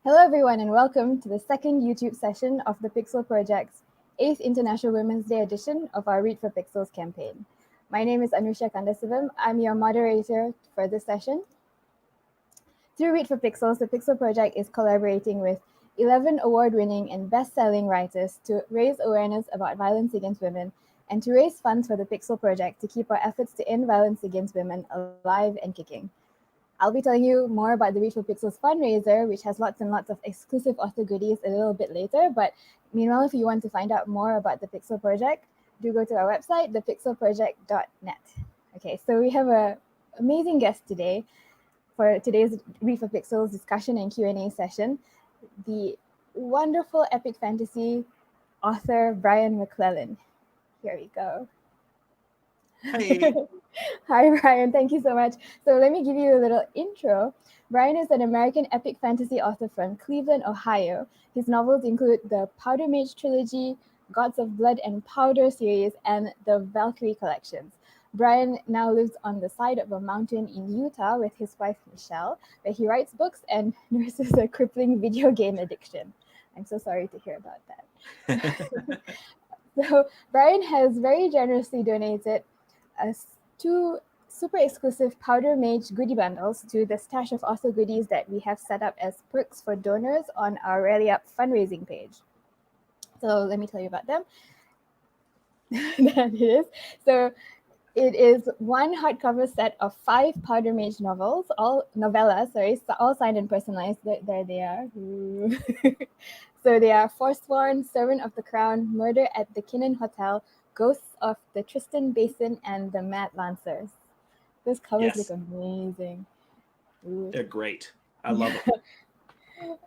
Hello everyone and welcome to the second YouTube session of the Pixel Project's 8th International Women's Day edition of our Read for Pixels campaign. My name is Anusha Kandasivam. I'm your moderator for this session. Through Read for Pixels, the Pixel Project is collaborating with 11 award-winning and best-selling writers to raise awareness about violence against women and to raise funds for the Pixel Project to keep our efforts to end violence against women alive and kicking. I'll be telling you more about the Read for Pixels fundraiser, which has lots and lots of exclusive author goodies a little bit later. But meanwhile, if you want to find out more about the Pixel Project, do go to our website, thepixelproject.net. Okay, so we have an amazing guest today for today's Read for Pixels discussion and Q&A session, the wonderful epic fantasy author Brian McClellan. Here we go. Hey. Hi, Brian. Thank you so much. So let me give you a little intro. Brian is an American epic fantasy author from Cleveland, Ohio. His novels include the Powder Mage trilogy, Gods of Blood and Powder series, and the Valkyrie collections. Brian now lives on the side of a mountain in Utah with his wife, Michelle, where he writes books and nurses a crippling video game addiction. I'm so sorry to hear about that. So Brian has very generously donated two super exclusive Powder Mage goodie bundles to the stash of author goodies that we have set up as perks for donors on our Rally Up fundraising page. So let me tell you about them. That is. So it is one hardcover set of 5 Powder Mage novels, all novellas, all signed and personalized. There they are. So they are Forsworn, Servant of the Crown, Murder at the Kinnan Hotel, Ghosts of the Tristan Basin, and the Mad Lancers. Those covers look amazing. Ooh. They're great. I love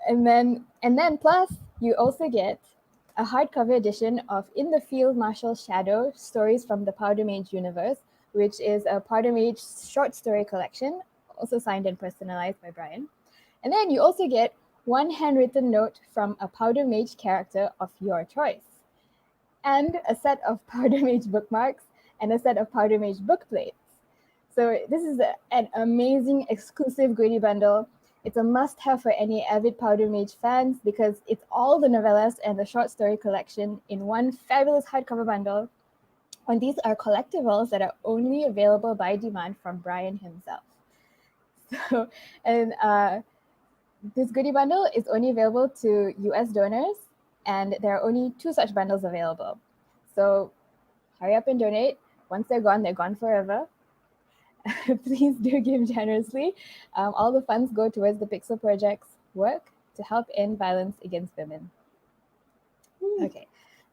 them. And then plus you also get a hardcover edition of In the Field Marshal Shadow, Stories from the Powder Mage Universe, which is a Powder Mage short story collection, also signed and personalized by Brian. And then you also get one handwritten note from a Powder Mage character of your choice, and a set of Powder Mage bookmarks and a set of Powder Mage book plates. So this is an amazing exclusive goodie bundle. It's a must-have for any avid Powder Mage fans because it's all the novellas and the short story collection in one fabulous hardcover bundle. And these are collectibles that are only available by demand from Brian himself. So, and this goodie bundle is only available to US donors, and there are only 2 such bundles available. So hurry up and donate. Once they're gone forever. Please do give generously. All the funds go towards the Pixel Project's work to help end violence against women. Okay,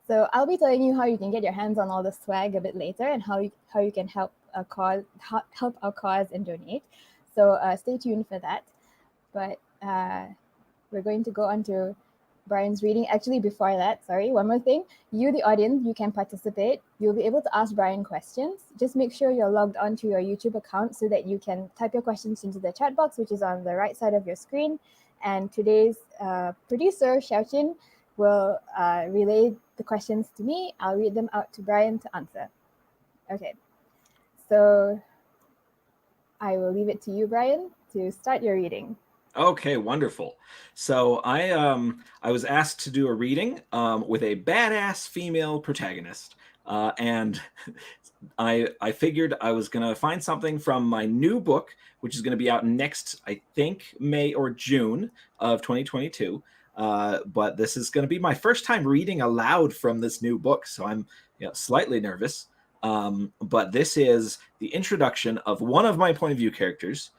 so I'll be telling you how you can get your hands on all the swag a bit later and how you can help our cause and donate. So stay tuned for that. But we're going to go on to Brian's reading. Actually, before that, sorry, one more thing. You, the audience, you can participate. You'll be able to ask Brian questions. Just make sure you're logged onto your YouTube account so that you can type your questions into the chat box, which is on the right side of your screen. And today's producer, Xiaoqin, will relay the questions to me. I'll read them out to Brian to answer. Okay, so I will leave it to you, Brian, to start your reading. Okay, wonderful. So I was asked to do a reading with a badass female protagonist, and I figured I was gonna find something from my new book, which is gonna be out next, I think, May or June of 2022. But this is gonna be my first time reading aloud from this new book, so I'm slightly nervous. But this is the introduction of one of my point of view characters,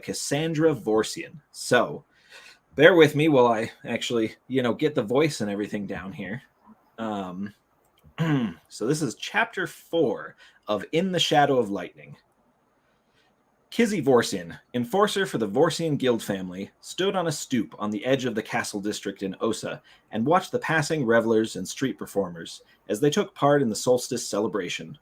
Cassandra Vorsian. So bear with me while I actually, get the voice and everything down here. So this is chapter 4 of In the Shadow of Lightning. Kizzy Vorsian, enforcer for the Vorsian Guild family, stood on a stoop on the edge of the castle district in Osa and watched the passing revelers and street performers as they took part in the solstice celebration.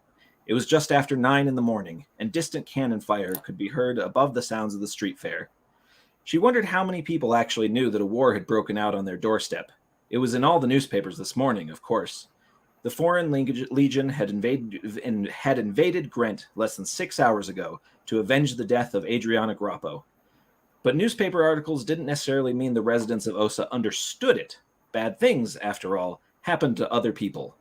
It was just after 9 in the morning, and distant cannon fire could be heard above the sounds of the street fair. She wondered how many people actually knew that a war had broken out on their doorstep. It was in all the newspapers this morning, of course. The Foreign Legion had invaded Gwent less than 6 hours ago to avenge the death of Adriana Grappo. But newspaper articles didn't necessarily mean the residents of Osa understood it. Bad things, after all, happened to other people.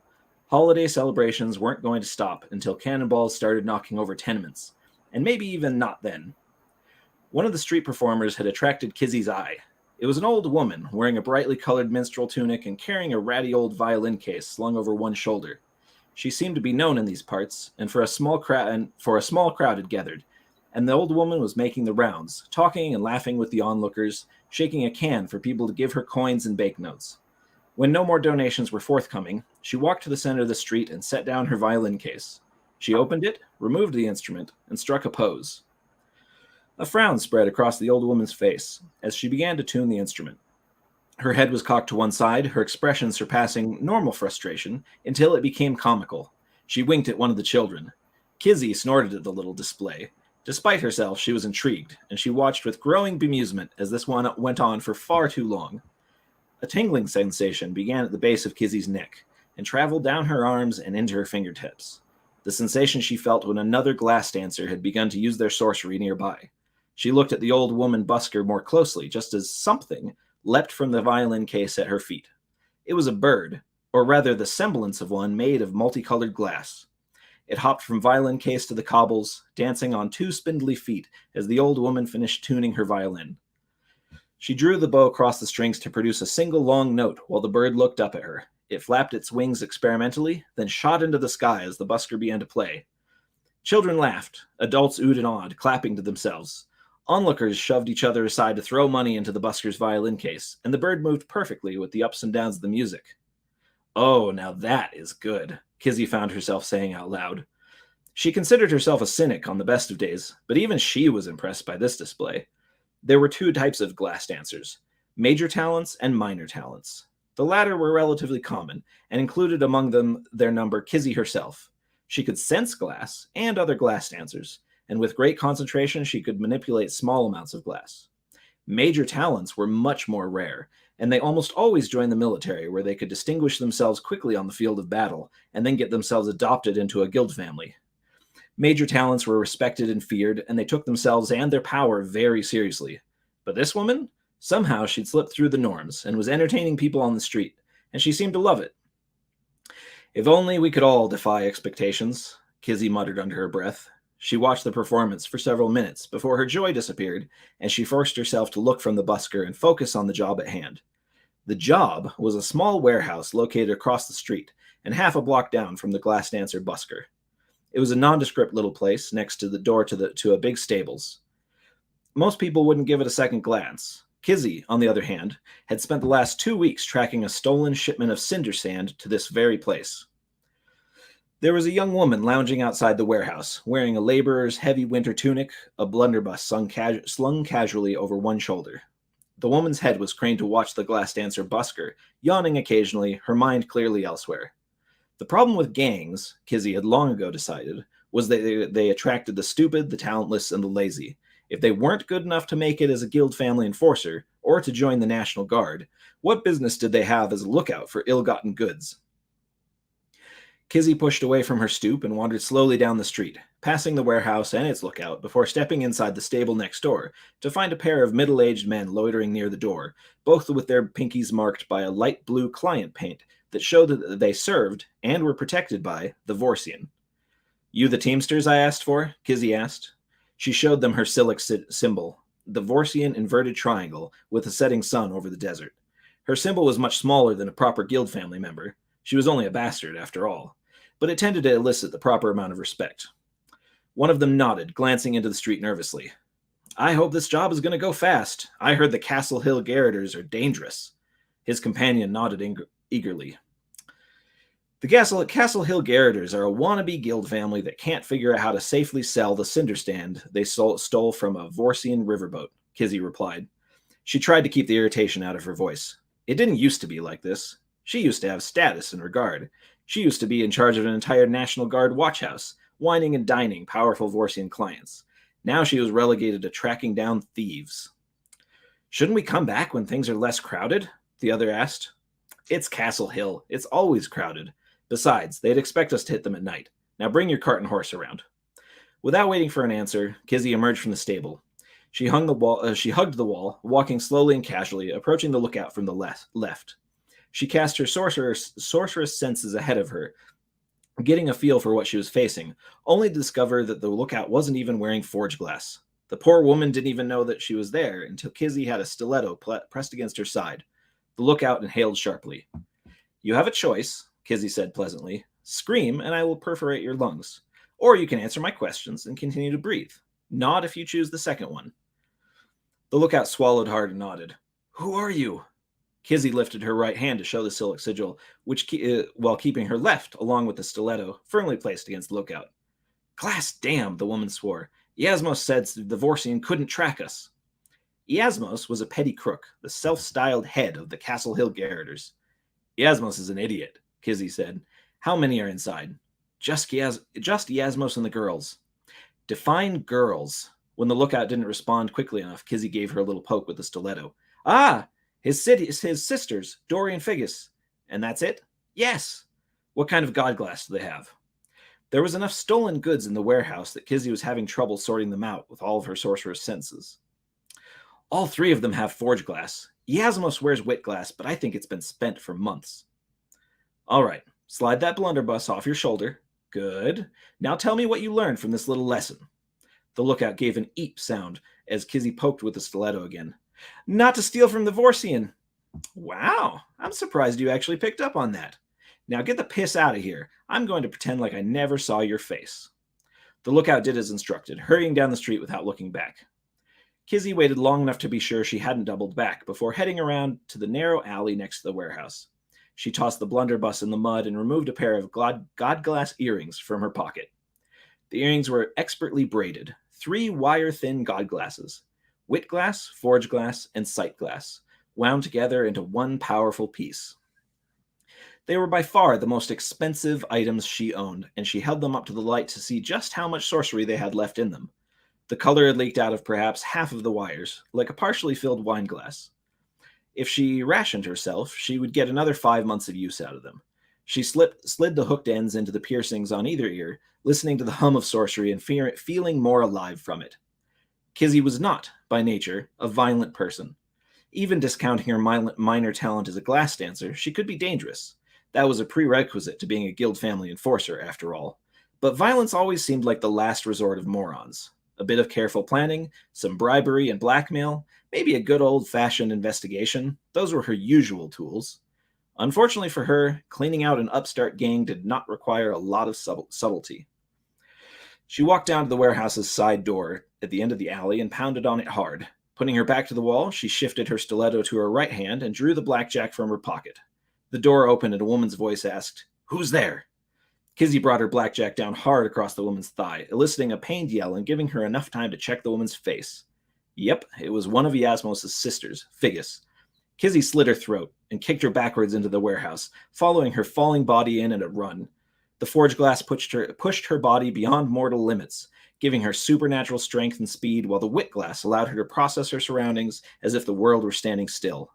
Holiday celebrations weren't going to stop until cannonballs started knocking over tenements, and maybe even not then. One of the street performers had attracted Kizzy's eye. It was an old woman wearing a brightly colored minstrel tunic and carrying a ratty old violin case slung over one shoulder. She seemed to be known in these parts, and for a small crowd had gathered, and the old woman was making the rounds, talking and laughing with the onlookers, shaking a can for people to give her coins and banknotes. When no more donations were forthcoming, she walked to the center of the street and set down her violin case. She opened it, removed the instrument, and struck a pose. A frown spread across the old woman's face as she began to tune the instrument. Her head was cocked to one side, her expression surpassing normal frustration, until it became comical. She winked at one of the children. Kizzy snorted at the little display. Despite herself, she was intrigued, and she watched with growing bemusement as this one went on for far too long. A tingling sensation began at the base of Kizzy's neck, and traveled down her arms and into her fingertips. The sensation she felt when another glass dancer had begun to use their sorcery nearby. She looked at the old woman busker more closely, just as something leapt from the violin case at her feet. It was a bird, or rather the semblance of one made of multicolored glass. It hopped from violin case to the cobbles, dancing on two spindly feet as the old woman finished tuning her violin. She drew the bow across the strings to produce a single long note while the bird looked up at her. It flapped its wings experimentally, then shot into the sky as the busker began to play. Children laughed, adults oohed and awed, clapping to themselves. Onlookers shoved each other aside to throw money into the busker's violin case, and the bird moved perfectly with the ups and downs of the music. "Oh, now that is good," Kizzy found herself saying out loud. She considered herself a cynic on the best of days, but even she was impressed by this display. There were two types of glass dancers, major talents and minor talents. The latter were relatively common, and included among them their number Kizzy herself. She could sense glass and other glass dancers, and with great concentration she could manipulate small amounts of glass. Major talents were much more rare, and they almost always joined the military, where they could distinguish themselves quickly on the field of battle, and then get themselves adopted into a guild family. Major talents were respected and feared, and they took themselves and their power very seriously. But this woman? Somehow she'd slipped through the norms, and was entertaining people on the street, and she seemed to love it. "If only we could all defy expectations," Kizzy muttered under her breath. She watched the performance for several minutes before her joy disappeared, and she forced herself to look from the busker and focus on the job at hand. The job was a small warehouse located across the street and half a block down from the glass dancer busker. It was a nondescript little place next to the door to a big stables. Most people wouldn't give it a second glance. Kizzy, on the other hand, had spent the last 2 weeks tracking a stolen shipment of cinder sand to this very place. There was a young woman lounging outside the warehouse, wearing a laborer's heavy winter tunic, a blunderbuss slung casually over one shoulder. The woman's head was craned to watch the glass dancer busker, yawning occasionally, her mind clearly elsewhere. The problem with gangs, Kizzy had long ago decided, was that they attracted the stupid, the talentless, and the lazy. If they weren't good enough to make it as a guild family enforcer, or to join the National Guard, what business did they have as a lookout for ill-gotten goods? Kizzy pushed away from her stoop and wandered slowly down the street, passing the warehouse and its lookout before stepping inside the stable next door to find a pair of middle-aged men loitering near the door, both with their pinkies marked by a light blue client paint that showed that they served, and were protected by, the Vorsian. "You the Teamsters I asked for?" Kizzy asked. She showed them her Silic symbol, the Vorsian inverted triangle with a setting sun over the desert. Her symbol was much smaller than a proper guild family member. She was only a bastard, after all, but it tended to elicit the proper amount of respect. One of them nodded, glancing into the street nervously. "I hope this job is going to go fast. I heard the Castle Hill Garroters are dangerous." His companion nodded eagerly. "The Castle Hill Garroters are a wannabe guild family that can't figure out how to safely sell the cinder stand they stole from a Vorsian riverboat," Kizzy replied. She tried to keep the irritation out of her voice. "It didn't used to be like this. She used to have status and regard. She used to be in charge of an entire National Guard watchhouse, wining and dining powerful Vorsian clients. Now she was relegated to tracking down thieves." "Shouldn't we come back when things are less crowded?" the other asked. "It's Castle Hill. It's always crowded. Besides, they'd expect us to hit them at night. Now bring your cart and horse around." Without waiting for an answer, Kizzy emerged from the stable. She hugged the wall, walking slowly and casually, approaching the lookout from the left. She cast her sorceress senses ahead of her, getting a feel for what she was facing, only to discover that the lookout wasn't even wearing forge glass. The poor woman didn't even know that she was there until Kizzy had a stiletto pressed against her side. The lookout inhaled sharply. "You have a choice," Kizzy said pleasantly. "Scream, and I will perforate your lungs. Or you can answer my questions and continue to breathe. Nod if you choose the second one." The lookout swallowed hard and nodded. "Who are you?" Kizzy lifted her right hand to show the sigil, while keeping her left, along with the stiletto, firmly placed against the lookout. "Glass damn," the woman swore. "Iasmos said the Vorsian couldn't track us." Iasmos was a petty crook, the self-styled head of the Castle Hill Garroters. "Iasmos is an idiot," Kizzy said. "How many are inside?" Just Iasmos and the girls." "Define girls." When the lookout didn't respond quickly enough, Kizzy gave her a little poke with the stiletto. "Ah! His sisters, Dory and Figgis." "And that's it?" "Yes." "What kind of godglass do they have?" There was enough stolen goods in the warehouse that Kizzy was having trouble sorting them out with all of her sorcerer's senses. "All three of them have forge glass. Iasmos wears wit glass, but I think it's been spent for months." "All right, slide that blunderbuss off your shoulder. Good. Now tell me what you learned from this little lesson." The lookout gave an eep sound as Kizzy poked with the stiletto again. "Not to steal from the Vorsian." "Wow, I'm surprised you actually picked up on that. Now get the piss out of here. I'm going to pretend like I never saw your face." The lookout did as instructed, hurrying down the street without looking back. Kizzy waited long enough to be sure she hadn't doubled back before heading around to the narrow alley next to the warehouse. She tossed the blunderbuss in the mud and removed a pair of godglass earrings from her pocket. The earrings were expertly braided, 3 wire-thin godglasses: wit glass, forge glass, and sight glass, wound together into one powerful piece. They were by far the most expensive items she owned, and she held them up to the light to see just how much sorcery they had left in them. The color had leaked out of perhaps half of the wires, like a partially filled wine glass. If she rationed herself, she would get another 5 months of use out of them. She slid the hooked ends into the piercings on either ear, listening to the hum of sorcery and feeling more alive from it. Kizzy was not, by nature, a violent person. Even discounting her minor talent as a glass dancer, she could be dangerous. That was a prerequisite to being a guild family enforcer, after all. But violence always seemed like the last resort of morons. A bit of careful planning, some bribery and blackmail, maybe a good old-fashioned investigation. Those were her usual tools. Unfortunately for her, cleaning out an upstart gang did not require a lot of subtlety. She walked down to the warehouse's side door at the end of the alley and pounded on it hard. Putting her back to the wall, she shifted her stiletto to her right hand and drew the blackjack from her pocket. The door opened and a woman's voice asked, "Who's there?" Kizzy brought her blackjack down hard across the woman's thigh, eliciting a pained yell and giving her enough time to check the woman's face. Yep, it was one of Iasmos' sisters, Figgis. Kizzy slit her throat and kicked her backwards into the warehouse, following her falling body in at a run. The forge glass pushed her body beyond mortal limits, giving her supernatural strength and speed, while the wit glass allowed her to process her surroundings as if the world were standing still.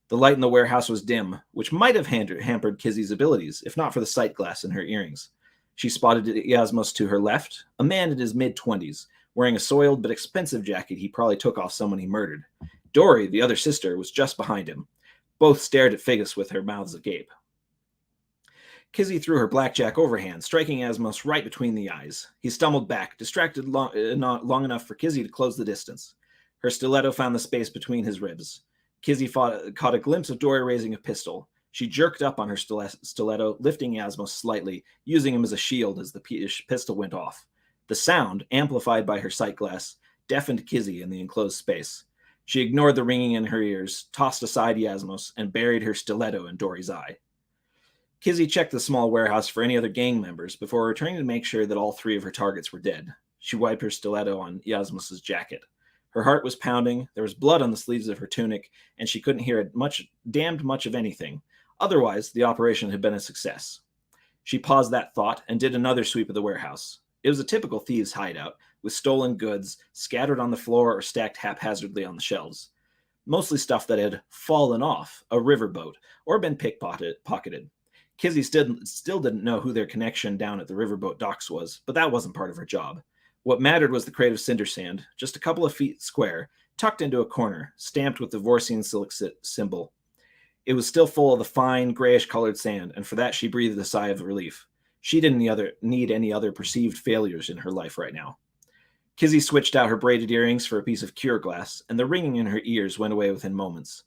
The light in the warehouse was dim, which might have hampered Kizzy's abilities, if not for the sight glass in her earrings. She spotted Iasmos to her left, a man in his mid-20s, wearing a soiled but expensive jacket he probably took off someone he murdered. Dory, the other sister, was just behind him. Both stared at Figgis with their mouths agape. Kizzy threw her blackjack overhand, striking Iasmos right between the eyes. He stumbled back, distracted not long enough for Kizzy to close the distance. Her stiletto found the space between his ribs. Kizzy caught a glimpse of Dory raising a pistol. She jerked up on her stiletto, lifting Iasmos slightly, using him as a shield as the pistol went off. The sound, amplified by her sight glass, deafened Kizzy in the enclosed space. She ignored the ringing in her ears, tossed aside Iasmos, and buried her stiletto in Dory's eye. Kizzy checked the small warehouse for any other gang members before returning to make sure that all 3 of her targets were dead. She wiped her stiletto on Iasmos' jacket. Her heart was pounding, there was blood on the sleeves of her tunic, and she couldn't hear damned much of anything. Otherwise, the operation had been a success. She paused that thought and did another sweep of the warehouse. It was a typical thieves' hideout, with stolen goods scattered on the floor or stacked haphazardly on the shelves. Mostly stuff that had fallen off a riverboat or been pickpocketed. Kizzy still didn't know who their connection down at the riverboat docks was, but that wasn't part of her job. What mattered was the crate of cinder sand, just a couple of feet square, tucked into a corner, stamped with the Vorsian silk symbol. It was still full of the fine, grayish-colored sand, and for that she breathed a sigh of relief. She didn't need any other perceived failures in her life right now. Kizzy switched out her braided earrings for a piece of cure glass, and the ringing in her ears went away within moments.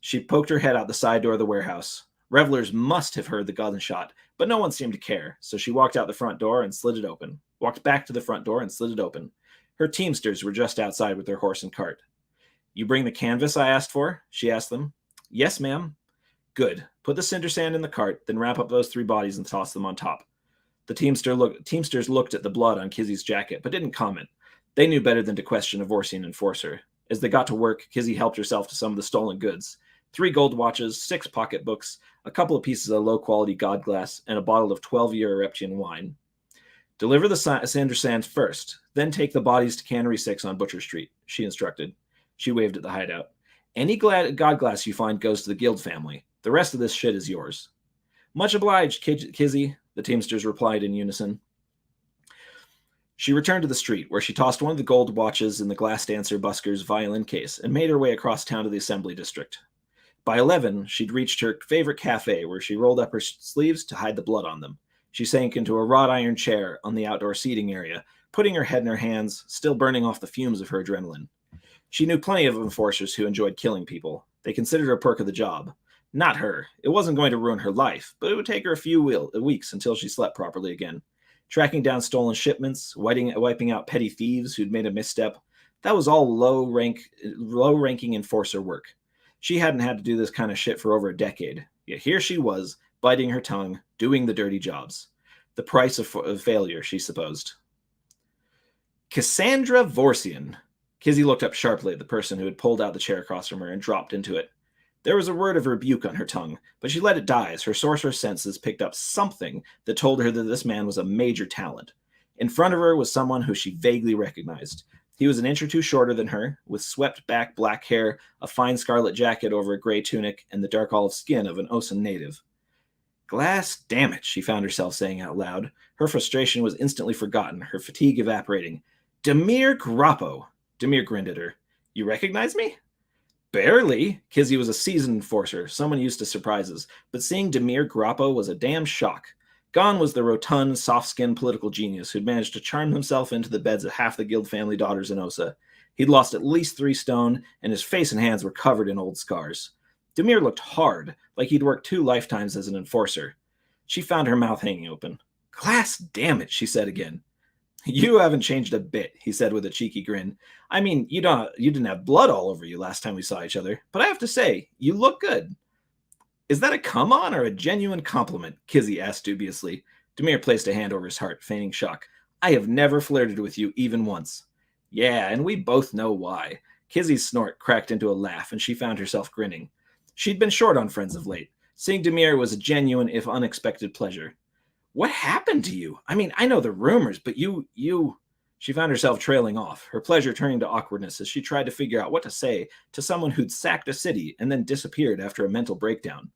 She poked her head out the side door of the warehouse. Revelers must have heard the gunshot, but no one seemed to care, so she walked out the front door and slid it open. Walked back to the front door and slid it open. Her teamsters were just outside with their horse and cart. "You bring the canvas I asked for?" she asked them. "Yes, ma'am." "Good. Put the cinder sand in the cart, then wrap up those 3 bodies and toss them on top." The teamsters looked at the blood on Kizzy's jacket, but didn't comment. They knew better than to question a Vorsian enforcer. As they got to work, Kizzy helped herself to some of the stolen goods. 3 gold watches, 6 pocketbooks, a couple of pieces of low-quality god glass, and a bottle of 12-year Ereptian wine. "Deliver the cinder sands first, then take the bodies to Cannery 6 on Butcher Street," she instructed. She waved at the hideout. "Any god glass you find goes to the guild family. The rest of this shit is yours." "Much obliged, Kizzy," the teamsters replied in unison. She returned to the street, where she tossed one of the gold watches in the glass dancer busker's violin case and made her way across town to the assembly district. By 11, she'd reached her favorite cafe, where she rolled up her sleeves to hide the blood on them. She sank into a wrought iron chair on the outdoor seating area, putting her head in her hands, still burning off the fumes of her adrenaline. She knew plenty of enforcers who enjoyed killing people. They considered it a perk of the job. Not her. It wasn't going to ruin her life, but it would take her a few weeks until she slept properly again. Tracking down stolen shipments, wiping out petty thieves who'd made a misstep, that was all low-ranking enforcer work. She hadn't had to do this kind of shit for over a decade, yet here she was, biting her tongue, doing the dirty jobs. The price of failure, she supposed. Cassandra Vorsian. Kizzy looked up sharply at the person who had pulled out the chair across from her and dropped into it. There was a word of rebuke on her tongue, but she let it die as her sorcerer's senses picked up something that told her that this man was a major talent. In front of her was someone who she vaguely recognized. He was an inch or two shorter than her, with swept-back black hair, a fine scarlet jacket over a gray tunic, and the dark olive skin of an Osen native. "Glass, damn it," she found herself saying out loud. Her frustration was instantly forgotten, her fatigue evaporating. "Demir Grappo." Demir grinned at her. "You recognize me?" "Barely." Kizzy was a seasoned enforcer, someone used to surprises, but seeing Demir Grappo was a damn shock. Gone was the rotund, soft-skinned political genius who'd managed to charm himself into the beds of half the guild family daughters in Osa. He'd lost at least 3 stone, and his face and hands were covered in old scars. Demir looked hard, like he'd worked 2 lifetimes as an enforcer. She found her mouth hanging open. "Glass, damn it," she said again. "You haven't changed a bit," he said with a cheeky grin. "I mean, you didn't have blood all over you last time we saw each other, but I have to say, you look good." "Is that a come-on or a genuine compliment?" Kizzy asked dubiously. Demir placed a hand over his heart, feigning shock. "I have never flirted with you even once." "Yeah, and we both know why." Kizzy's snort cracked into a laugh, and she found herself grinning. She'd been short on friends of late. Seeing Demir was a genuine, if unexpected, pleasure. "What happened to you? I mean, I know the rumors, but you... She found herself trailing off, her pleasure turning to awkwardness as she tried to figure out what to say to someone who'd sacked a city and then disappeared after a mental breakdown.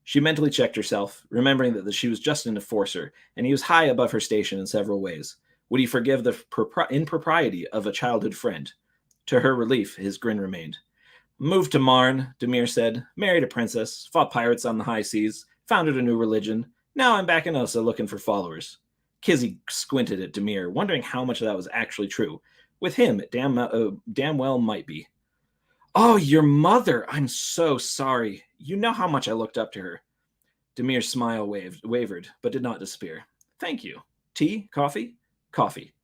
She mentally checked herself, remembering that she was just an enforcer, and he was high above her station in several ways. Would he forgive the impropriety of a childhood friend? To her relief, his grin remained. "Moved to Marn," Demir said. "Married a princess, fought pirates on the high seas, founded a new religion. Now I'm back in Osa looking for followers." Kizzy squinted at Demir, wondering how much of that was actually true. With him, it damn well might be. "Oh, your mother! I'm so sorry. You know how much I looked up to her." Demir's smile wavered, but did not disappear. "Thank you. Tea? Coffee?" "Coffee."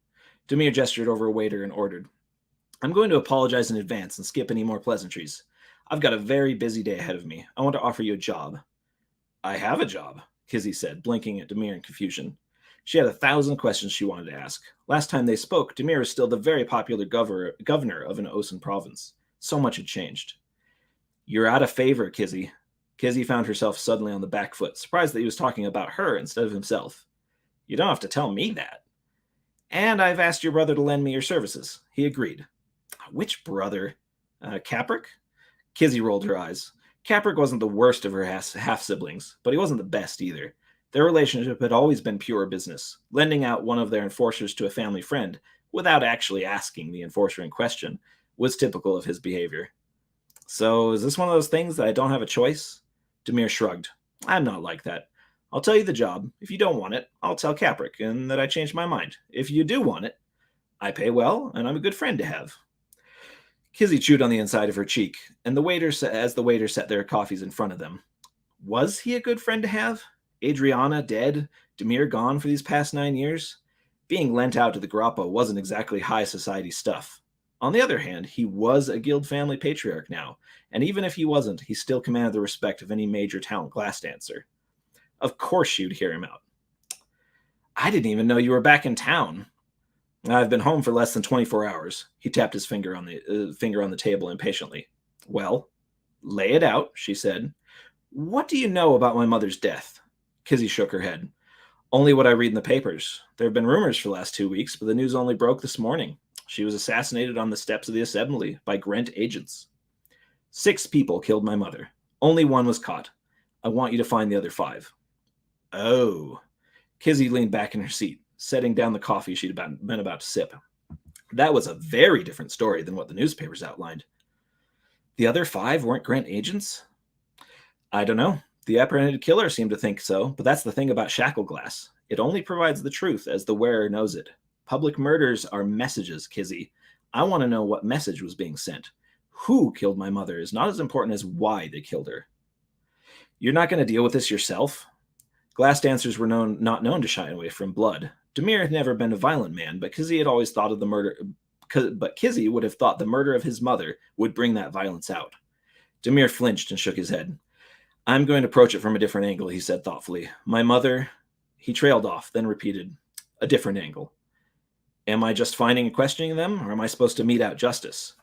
Demir gestured over a waiter and ordered. "I'm going to apologize in advance and skip any more pleasantries. I've got a very busy day ahead of me. I want to offer you a job." "I have a job," Kizzy said, blinking at Demir in confusion. She had 1,000 questions she wanted to ask. Last time they spoke, Demir was still the very popular governor of an Osen province. So much had changed. "You're out of favor, Kizzy." Kizzy found herself suddenly on the back foot, surprised that he was talking about her instead of himself. "You don't have to tell me that." "And I've asked your brother to lend me your services." He agreed. "Which brother? Capric?" Kizzy rolled her eyes. Capric wasn't the worst of her half-siblings, but he wasn't the best either. Their relationship had always been pure business. Lending out one of their enforcers to a family friend without actually asking the enforcer in question, was typical of his behavior. So, is this one of those things that I don't have a choice? Demir shrugged. I'm not like that. I'll tell you the job. If you don't want it, I'll tell Capric and that I changed my mind. If you do want it, I pay well, and I'm a good friend to have. Kizzy chewed on the inside of her cheek, and as the waiter set their coffees in front of them. Was he a good friend to have? Adriana dead, Demir gone for these past 9 years? Being lent out to the Grappa wasn't exactly high society stuff. On the other hand, he was a guild family patriarch now, and even if he wasn't, he still commanded the respect of any major talent glass dancer. Of course you'd hear him out. I didn't even know you were back in town. I've been home for less than 24 hours. He tapped his finger on the table impatiently. Well, lay it out, she said. What do you know about my mother's death? Kizzy shook her head. Only what I read in the papers. There have been rumors for the last 2 weeks, but the news only broke this morning. She was assassinated on the steps of the assembly by Grant agents. 6 people killed my mother. Only 1 was caught. I want you to find the other 5. Oh. Kizzy leaned back in her seat, setting down the coffee she'd been about to sip. That was a very different story than what the newspapers outlined. The other 5 weren't Grant agents? I don't know. The apprehended killer seemed to think so, but that's the thing about shackle glass. It only provides the truth as the wearer knows it. Public murders are messages, Kizzy. I want to know what message was being sent. Who killed my mother is not as important as why they killed her. You're not going to deal with this yourself? Glass dancers were not known to shy away from blood. Demir had never been a violent man, but Kizzy had always thought of the murder. But Kizzy would have thought the murder of his mother would bring that violence out. Demir flinched and shook his head. I'm going to approach it from a different angle, he said thoughtfully. My mother... He trailed off, then repeated, a different angle. Am I just finding and questioning them, or am I supposed to mete out justice?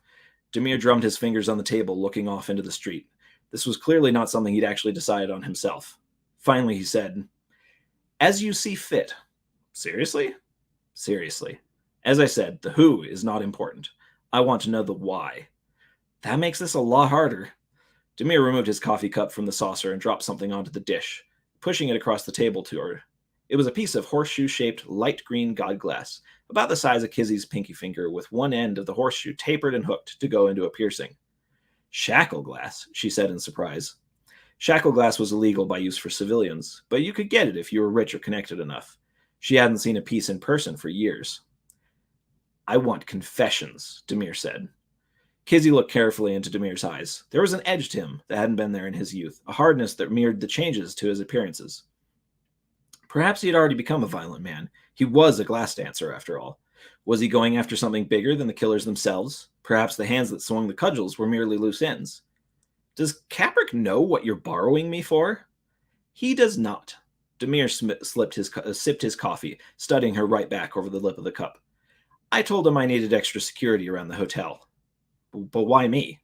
Demir drummed his fingers on the table, looking off into the street. This was clearly not something he'd actually decided on himself. Finally, he said, as you see fit. Seriously? Seriously. As I said, the who is not important. I want to know the why. That makes this a lot harder. Demir removed his coffee cup from the saucer and dropped something onto the dish, pushing it across the table to her. It was a piece of horseshoe-shaped light green god glass, about the size of Kizzy's pinky finger, with one end of the horseshoe tapered and hooked to go into a piercing. Shackle glass, she said in surprise. Shackle glass was illegal by use for civilians, but you could get it if you were rich or connected enough. She hadn't seen a piece in person for years. I want confessions, Demir said. Kizzy looked carefully into Demir's eyes. There was an edge to him that hadn't been there in his youth, a hardness that mirrored the changes to his appearances. Perhaps he had already become a violent man. He was a glass dancer, after all. Was he going after something bigger than the killers themselves? Perhaps the hands that swung the cudgels were merely loose ends. Does Capric know what you're borrowing me for? He does not. Demir sipped his coffee, studying her right back over the lip of the cup. I told him I needed extra security around the hotel. But why me?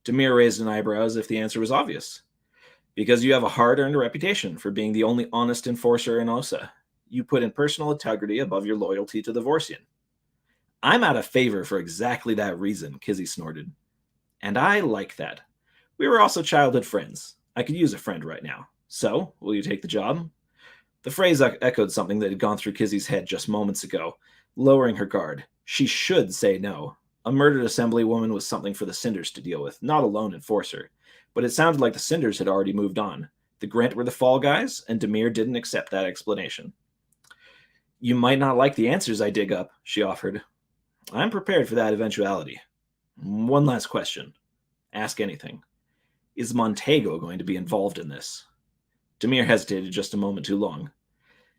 Demir raised an eyebrow as if the answer was obvious. Because you have a hard-earned reputation for being the only honest enforcer in Osa. You put in personal integrity above your loyalty to the Vorsian. I'm out of favor for exactly that reason, Kizzy snorted. And I like that. We were also childhood friends. I could use a friend right now. So, will you take the job? The phrase echoed something that had gone through Kizzy's head just moments ago, lowering her guard. She should say no. A murdered assemblywoman was something for the Cinders to deal with, not a lone enforcer. But it sounded like the Cinders had already moved on. The Grant were the fall guys, and Demir didn't accept that explanation. You might not like the answers I dig up, she offered. I'm prepared for that eventuality. One last question. Ask anything. Is Montego going to be involved in this? Demir hesitated just a moment too long.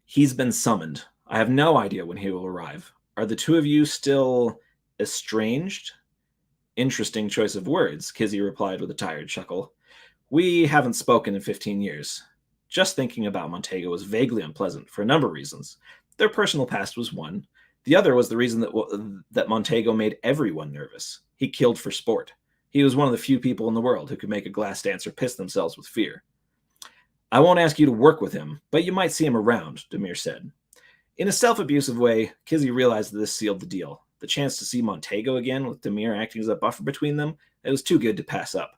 He's been summoned. I have no idea when he will arrive. Are the two of you still estranged? Interesting choice of words, Kizzy replied with a tired chuckle. We haven't spoken in 15 years. Just thinking about Montego was vaguely unpleasant for a number of reasons. Their personal past was one. The other was the reason that Montego made everyone nervous. He killed for sport. He was one of the few people in the world who could make a glass dancer piss themselves with fear. I won't ask you to work with him, but you might see him around, Demir said. In a self-abusive way, Kizzy realized that this sealed the deal. The chance to see Montego again, with Demir acting as a buffer between them, it was too good to pass up.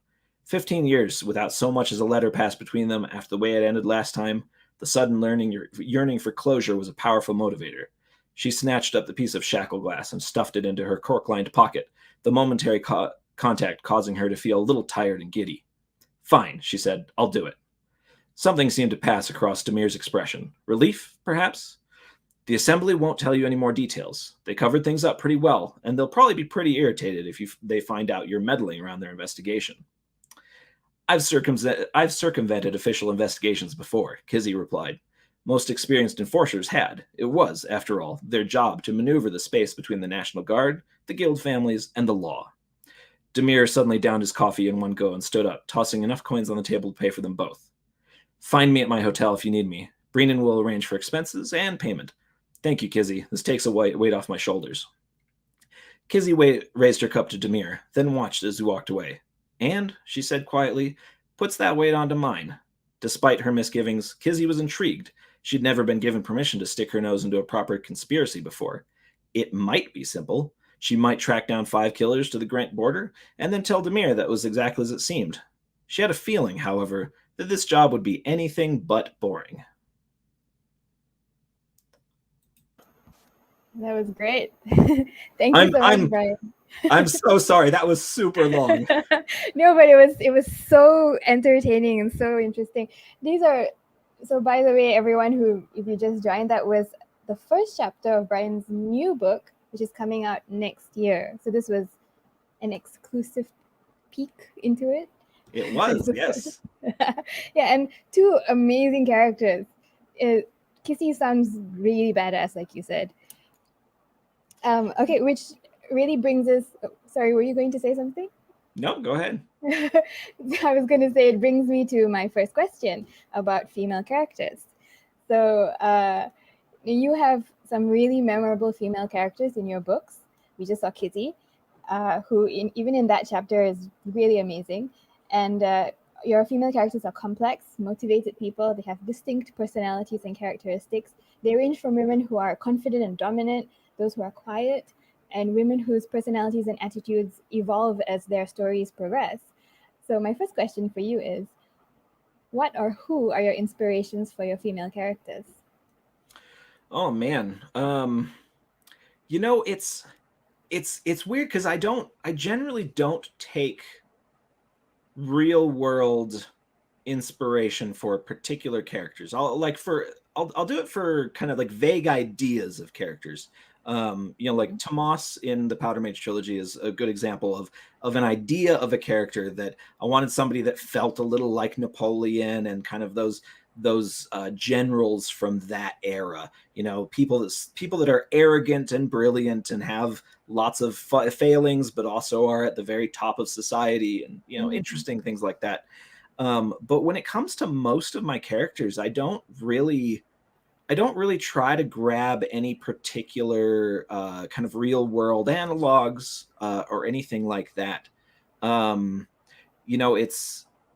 15 years without so much as a letter passed between them after the way it ended last time, the sudden yearning for closure was a powerful motivator. She snatched up the piece of shackle glass and stuffed it into her cork-lined pocket, the momentary contact causing her to feel a little tired and giddy. Fine, she said, I'll do it. Something seemed to pass across Demir's expression. Relief, perhaps? The assembly won't tell you any more details. They covered things up pretty well, and they'll probably be pretty irritated if they find out you're meddling around their investigation. I've circumvented official investigations before, Kizzy replied. Most experienced enforcers had. It was, after all, their job to maneuver the space between the National Guard, the guild families, and the law. Demir suddenly downed his coffee in one go and stood up, tossing enough coins on the table to pay for them both. Find me at my hotel if you need me. Breenan will arrange for expenses and payment. Thank you, Kizzy. This takes a weight off my shoulders. Kizzy raised her cup to Demir, then watched as he walked away. And, she said quietly, puts that weight onto mine. Despite her misgivings, Kizzy was intrigued. She'd never been given permission to stick her nose into a proper conspiracy before. It might be simple. She might track down 5 killers to the Grant border, and then tell Demir that was exactly as it seemed. She had a feeling, however, that this job would be anything but boring. That was great. Thank you so much, Brian. I'm so sorry. That was super long. No, but it was so entertaining and so interesting. So by the way, everyone who, if you just joined, that was the first chapter of Brian's new book, which is coming out next year. So this was an exclusive peek into it. It was, yes. Yeah, and 2 amazing characters. Kissy sounds really badass, like you said. Okay, which really brings us... sorry, were you going to say something? No, go ahead. I was going to say it brings me to my first question about female characters. So you have some really memorable female characters in your books. We just saw Kitty, who even in that chapter is really amazing. And your female characters are complex, motivated people. They have distinct personalities and characteristics. They range from women who are confident and dominant, those who are quiet, and women whose personalities and attitudes evolve as their stories progress. So my first question for you is, what or who are your inspirations for your female characters? Oh man. You know, it's weird because I generally don't take real world inspiration for particular characters. I'll do it for kind of like vague ideas of characters. Like Tomas in the Powder Mage trilogy is a good example of an idea of a character that I wanted somebody that felt a little like Napoleon and kind of those generals from that era. People that are arrogant and brilliant and have lots of failings, but also are at the very top of society and interesting things like that. But when it comes to most of my characters, I don't really try to grab any particular kind of real world analogs or anything like that.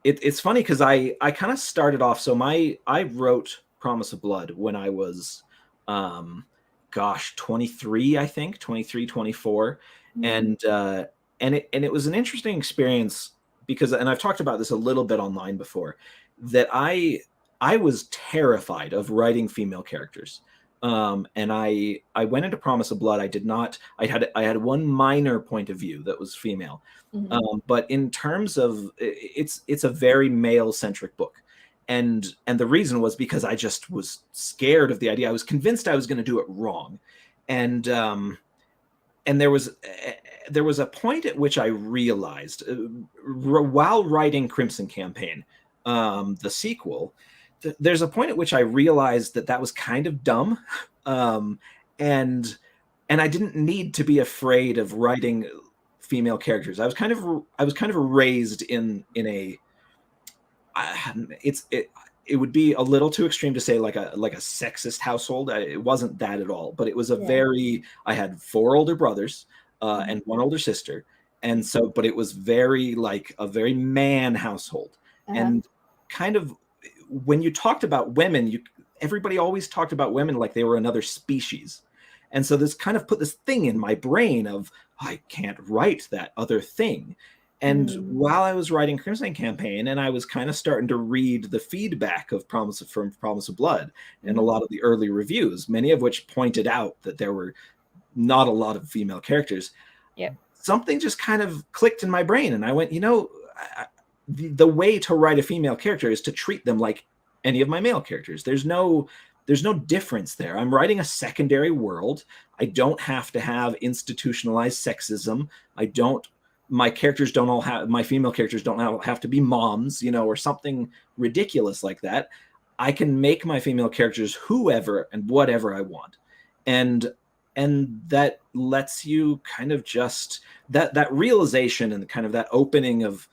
It's funny because I kind of started off. So I wrote Promise of Blood when I was 23, I think 23, 24. Mm-hmm. And it was an interesting experience because, and I've talked about this a little bit online before, that I was terrified of writing female characters. And I went into Promise of Blood. I had one minor point of view that was female. Mm-hmm. But in terms of it's a very male centric book. And the reason was because I just was scared of the idea. I was convinced I was going to do it wrong. And there was a point at which I realized while writing Crimson Campaign, the sequel, there's a point at which I realized that was kind of dumb. And I didn't need to be afraid of writing female characters. I was kind of raised in a, it would be a little too extreme to say like a sexist household. It wasn't that at all, but it was I had 4 older brothers, and 1 older sister. And so, but it was very like a very man household. Uh-huh. And kind of, when you talked about women, everybody always talked about women like they were another species. And so this kind of put this thing in my brain of, I can't write that other thing. And while I was writing Crimson Campaign, and I was kind of starting to read the feedback of Promise of Blood and a lot of the early reviews, many of which pointed out that there were not a lot of female characters. Something just kind of clicked in my brain, and I went, the way to write a female character is to treat them like any of my male characters. There's no difference there. I'm writing a secondary world. I don't have to have institutionalized sexism. My characters don't all have, my female characters don't all have to be moms, or something ridiculous like that. I can make my female characters whoever and whatever I want. And that lets you kind of just, that realization and kind of that opening of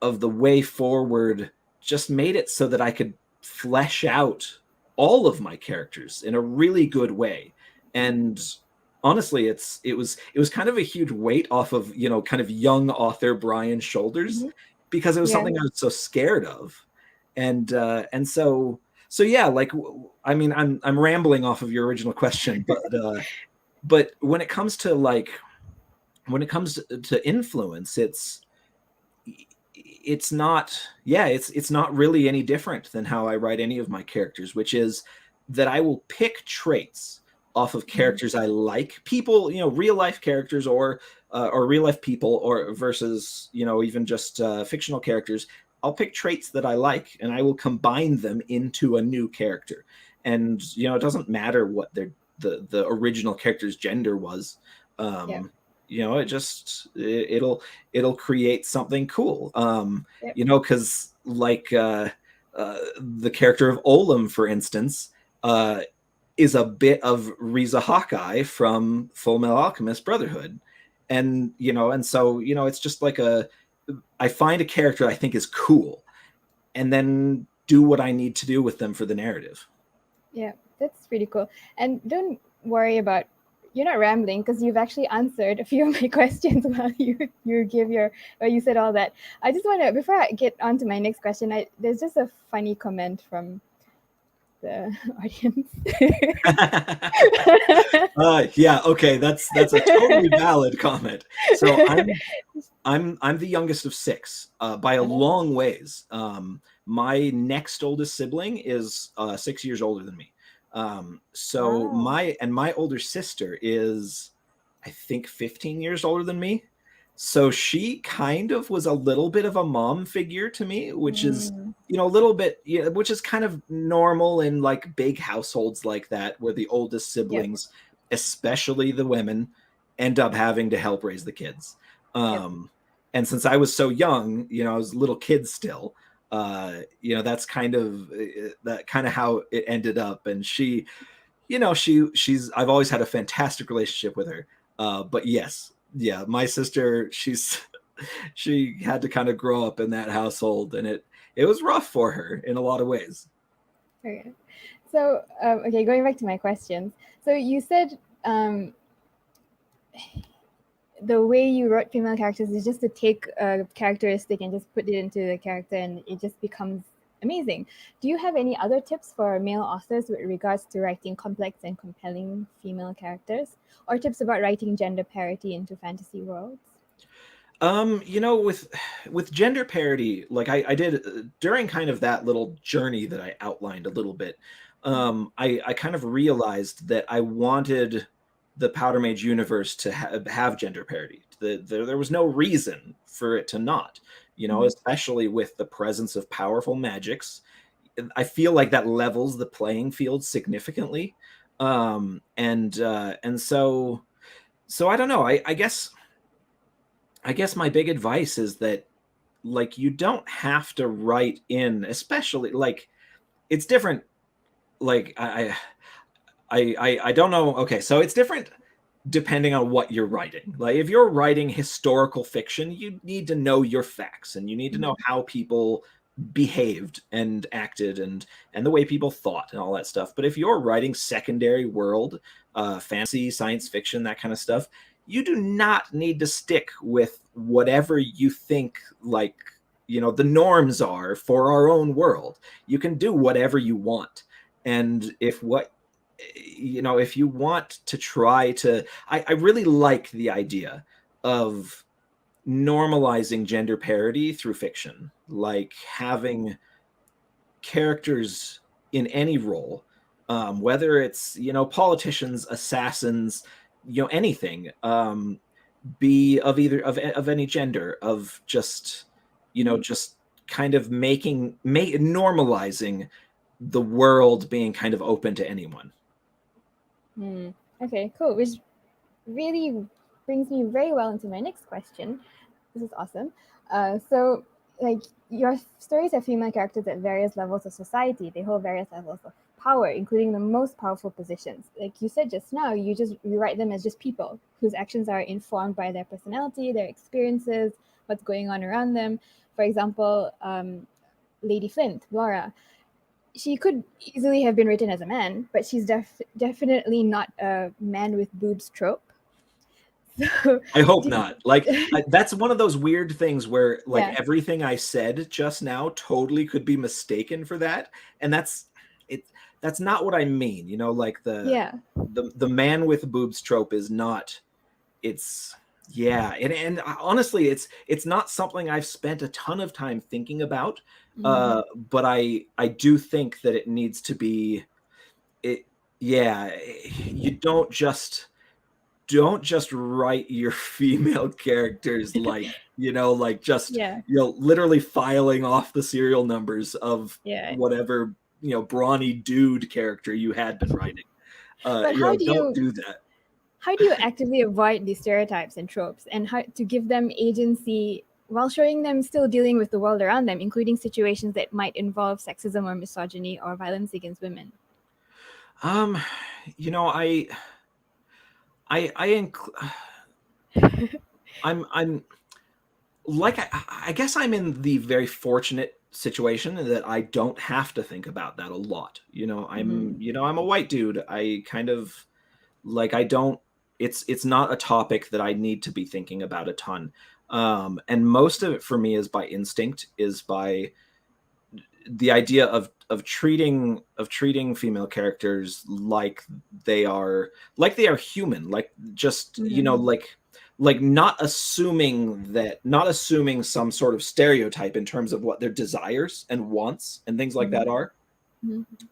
the way forward just made it so that I could flesh out all of my characters in a really good way. And honestly, it was kind of a huge weight off of, kind of young author Brian's shoulders, because it was something I was so scared of. And so yeah, like, I mean, I'm rambling off of your original question, but when it comes to influence, it's not really any different than how I write any of my characters, which is that I will pick traits off of characters I like, people, real life characters or real life people, or versus, even just fictional characters. I'll pick traits that I like and I will combine them into a new character. And, it doesn't matter what the original character's gender was. It'll create something cool. Because like the character of Olam, for instance, is a bit of Riza Hawkeye from Full Metal Alchemist Brotherhood. And, so, it's just like I find a character I think is cool and then do what I need to do with them for the narrative. Yeah, that's pretty cool. And don't worry about, you're not rambling, because you've actually answered a few of my questions while you said all that. I just want to, before I get on to my next question, there's just a funny comment from the audience. Yeah, okay, that's a totally valid comment. So I'm the youngest of 6 by a long ways. My next oldest sibling is 6 years older than me. So my older sister is, I think, 15 years older than me. So she kind of was a little bit of a mom figure to me, which is, a little bit, which is kind of normal in like big households like that, where the oldest siblings, especially the women, end up having to help raise the kids. And since I was so young, I was a little kid still. That's kind of how it ended up. And she's I've always had a fantastic relationship with her. But yes, yeah, my sister, she had to kind of grow up in that household, and it was rough for her in a lot of ways. Okay. So, going back to my questions. So you said the way you wrote female characters is just to take a characteristic and just put it into the character, and it just becomes amazing. Do you have any other tips for male authors with regards to writing complex and compelling female characters, or tips about writing gender parity into fantasy worlds? With gender parity, like I did during kind of that little journey that I outlined a little bit, I kind of realized that I wanted the Powder Mage universe to have gender parity. There was no reason for it to not, especially with the presence of powerful magics. I feel like that levels the playing field significantly. And so I don't know. I guess my big advice is that, like, you don't have to write in, especially, like, it's different. Like, I don't know. Okay, so it's different depending on what you're writing. Like, if you're writing historical fiction, you need to know your facts, and you need to know how people behaved and acted and the way people thought and all that stuff. But if you're writing secondary world, fantasy, science fiction, that kind of stuff, you do not need to stick with whatever you think, like, the norms are for our own world. You can do whatever you want. And if you want to try to, I really like the idea of normalizing gender parity through fiction, like having characters in any role, whether it's, you know, politicians, assassins, you know, anything, be of either of any gender, of just, you know, just kind of normalizing the world being kind of open to anyone. Okay, cool. Which really brings me very well into my next question. This is awesome. So, like, your stories have female characters at various levels of society. They hold various levels of power, including the most powerful positions. Like you said just now, you write them as just people whose actions are informed by their personality, their experiences, what's going on around them. For example, Lady Flint, Laura, she could easily have been written as a man, but she's definitely not a man with boobs trope. So, I hope not. Like, that's one of those weird things where, like, yeah. everything I said just now totally could be mistaken for that, and that's not what I mean. You know, like Yeah. the man with boobs trope is not. It's and honestly, it's not something I've spent a ton of time thinking about. But I do think that it needs to be. It you don't just write your female characters like, you know, like just, Yeah. you know, literally filing off the serial numbers of Yeah. whatever, you know, brawny dude character you had been writing. But You know, don't do that. how do you actively avoid these stereotypes and tropes, and how to give them agency while showing them still dealing with the world around them, including situations that might involve sexism or misogyny or violence against women? You know, I'm like, I guess I'm in the very fortunate situation that I don't have to think about that a lot. You know, I'm a white dude. I kind of like, I don't, it's not a topic that I need to be thinking about a ton. And most of it for me is by instinct, is by the idea of treating female characters like they are human, like just, you know, like not assuming some sort of stereotype in terms of what their desires and wants and things like that are.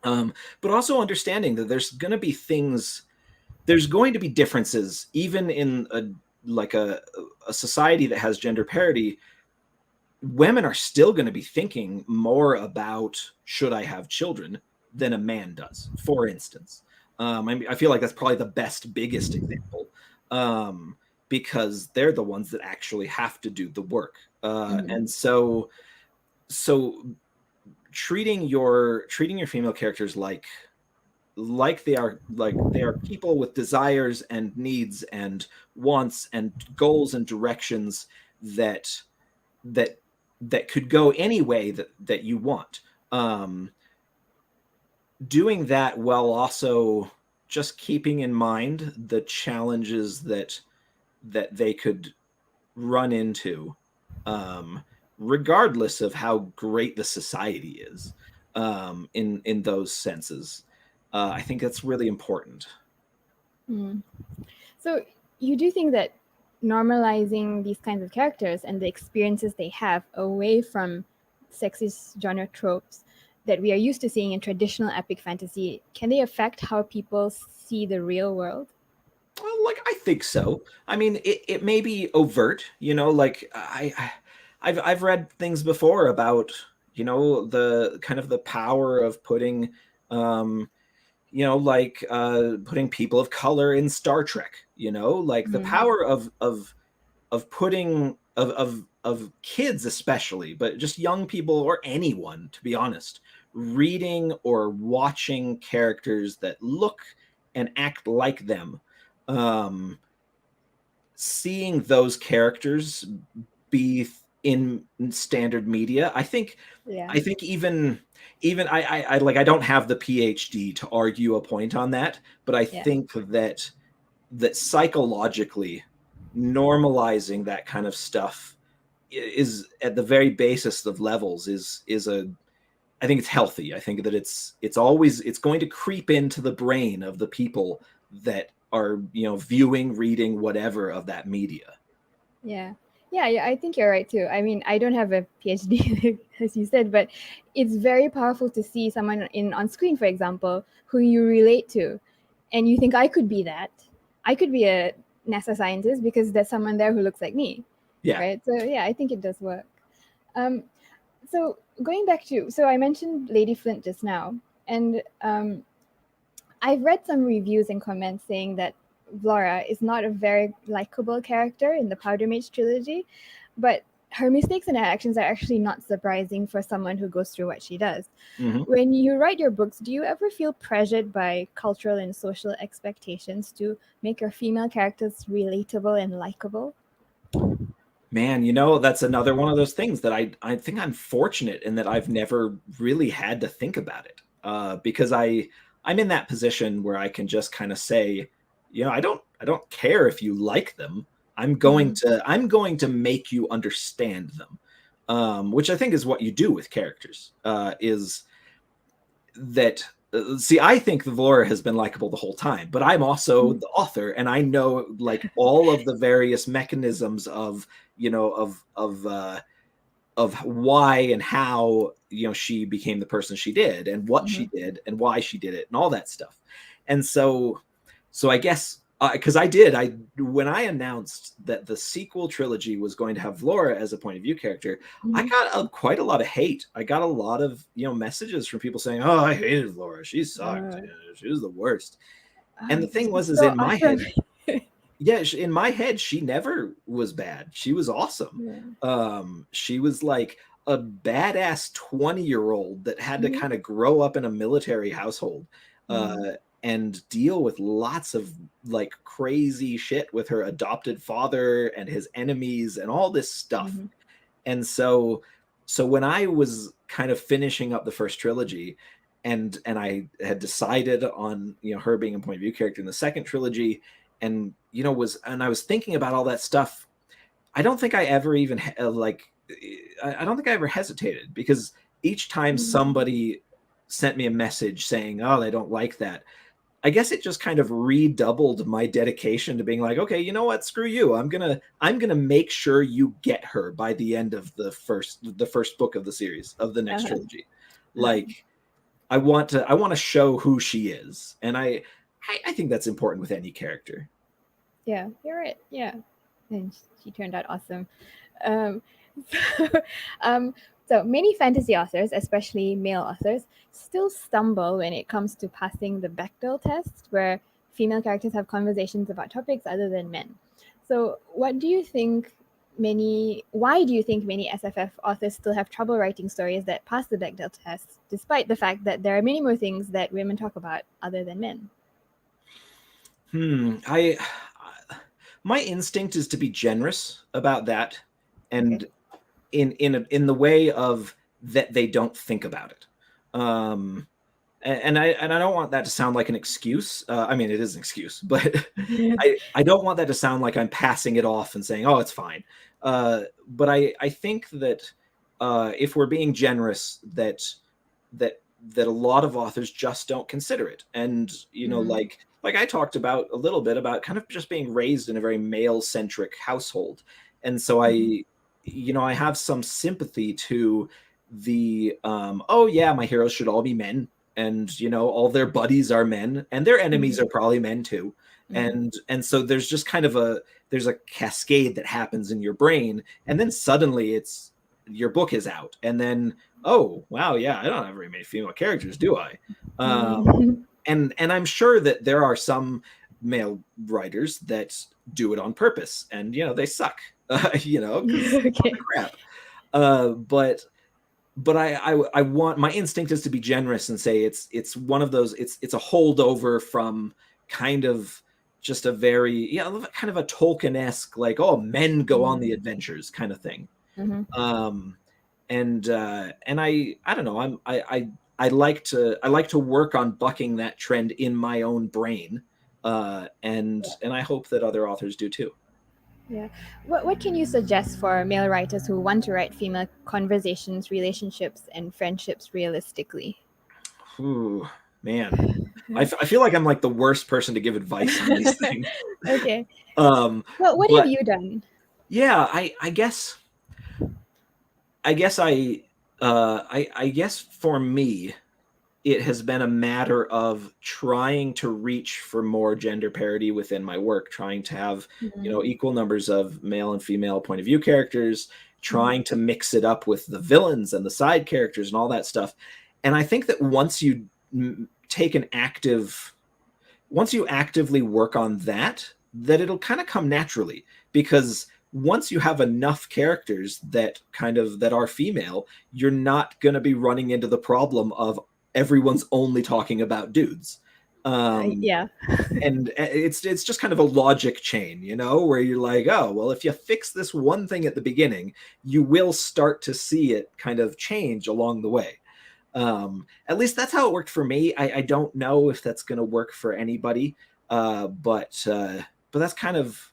But also understanding that there's going to be differences even in a society that has gender parity. Women are still going to be thinking more about, should I have children, than a man does, for instance. I feel like that's probably the biggest example, because they're the ones that actually have to do the work. And so treating your female characters like they are people with desires and needs and wants and goals and directions that could go any way that you want. Doing that while also just keeping in mind the challenges that they could run into, regardless of how great the society is, in those senses. I think that's really important. So you do think that normalizing these kinds of characters and the experiences they have away from sexist genre tropes that we are used to seeing in traditional epic fantasy, can they affect how people see the real world? Well, like, I think so. I mean, it may be overt, you know, like I've read things before about, you know, the kind of the power of putting, you know, like, putting people of color in Star Trek, you know, like the power of putting of kids especially, but just young people or anyone, to be honest, reading or watching characters that look and act like them, seeing those characters be in standard media. I think even I like, I don't have the PhD to argue a point on that, but I think that psychologically normalizing that kind of stuff is at the very basis of levels is I think it's healthy. I think that it's going to creep into the brain of the people that are, you know, viewing, reading, whatever of that media. Yeah. Yeah, yeah, I think you're right too. I mean, I don't have a PhD, as you said, but it's very powerful to see someone in on screen, for example, who you relate to, and you think I could be that. I could be a NASA scientist because there's someone there who looks like me, Yeah. right? So yeah, I think it does work. Um, so going back to, so I mentioned Lady Flint just now, and I've read some reviews and comments saying that Vlora is not a very likable character in the Powder Mage trilogy, but her mistakes and her actions are actually not surprising for someone who goes through what she does. Mm-hmm. When you write your books, do you ever feel pressured by cultural and social expectations to make your female characters relatable and likable? Man, you know, that's another one of those things that I think I'm fortunate in that I've never really had to think about it. Because I'm in that position where I can just kind of say, you know, I don't care if you like them. I'm going to make you understand them. Which I think is what you do with characters. Is that see, I think the Vlora has been likable the whole time, but I'm also the author, and I know like all of the various mechanisms of of why and how she became the person she did, and what she did, and why she did it, and all that stuff. And so I guess because I when I announced that the sequel trilogy was going to have Vlora as a point of view character, I got quite a lot of hate. I got a lot of messages from people saying, "Oh, I hated Vlora. She sucked. She was the worst." And the thing was, is So in my awesome. head, yeah, in my head, she never was bad. She was awesome. Yeah. She was like a badass 20-year-old that had to kind of grow up in a military household. And deal with lots of like crazy shit with her adopted father and his enemies and all this stuff. And so when I was kind of finishing up the first trilogy, and I had decided on her being a point of view character in the second trilogy, and I was thinking about all that stuff, I don't think I ever even I don't think I ever hesitated, because each time somebody sent me a message saying, "Oh, they don't like that," I guess it just kind of redoubled my dedication to being like, okay, you know what? Screw you. I'm gonna make sure you get her by the end of the first book of the series of the next trilogy. Like, I want to show who she is, and I think that's important with any character. Yeah, you're right. Yeah, and she turned out awesome. Um, so, so many fantasy authors, especially male authors, still stumble when it comes to passing the Bechdel test, where female characters have conversations about topics other than men. So, what do you think? Why do you think many SFF authors still have trouble writing stories that pass the Bechdel test, despite the fact that there are many more things that women talk about other than men? I my instinct is to be generous about that, and in the way of that they don't think about it. And I don't want that to sound like an excuse. I mean, it is an excuse, but I don't want that to sound like I'm passing it off and saying, "Oh, it's fine." But I think that if we're being generous, that a lot of authors just don't consider it, and like I talked about a little bit about kind of just being raised in a very male centric household, and so I have some sympathy to the oh yeah, my heroes should all be men, and all their buddies are men, and their enemies are probably men too. And so there's just kind of there's a cascade that happens in your brain, and then suddenly it's your book is out, and then oh wow, yeah, I don't have very many female characters, do I? And I'm sure that there are some male writers that do it on purpose, and they suck, because crap. But I want, my instinct is to be generous and say it's one of those, it's a holdover from kind of just a very kind of a Tolkien-esque, like, oh, men go on the adventures kind of thing. And I don't know, I like to work on bucking that trend in my own brain, and I hope that other authors do too. Yeah. What can you suggest for male writers who want to write female conversations, relationships, and friendships realistically? Ooh, man. I feel like I'm like the worst person to give advice on these things. Okay. Well, what have you done? Yeah, I guess I guess I guess for me, it has been a matter of trying to reach for more gender parity within my work, trying to have, Mhm. equal numbers of male and female point of view characters, Mhm. trying to mix it up with the villains and the side characters and all that stuff. And I think that take an active once you actively work on that, that it'll kind of come naturally, because once you have enough characters that are female, you're not going to be running into the problem of everyone's only talking about dudes. Um, Yeah. and it's just kind of a logic chain, where you're like, oh, well, if you fix this one thing at the beginning, you will start to see it kind of change along the way. At least that's how it worked for me. I don't know if that's going to work for anybody, but that's kind of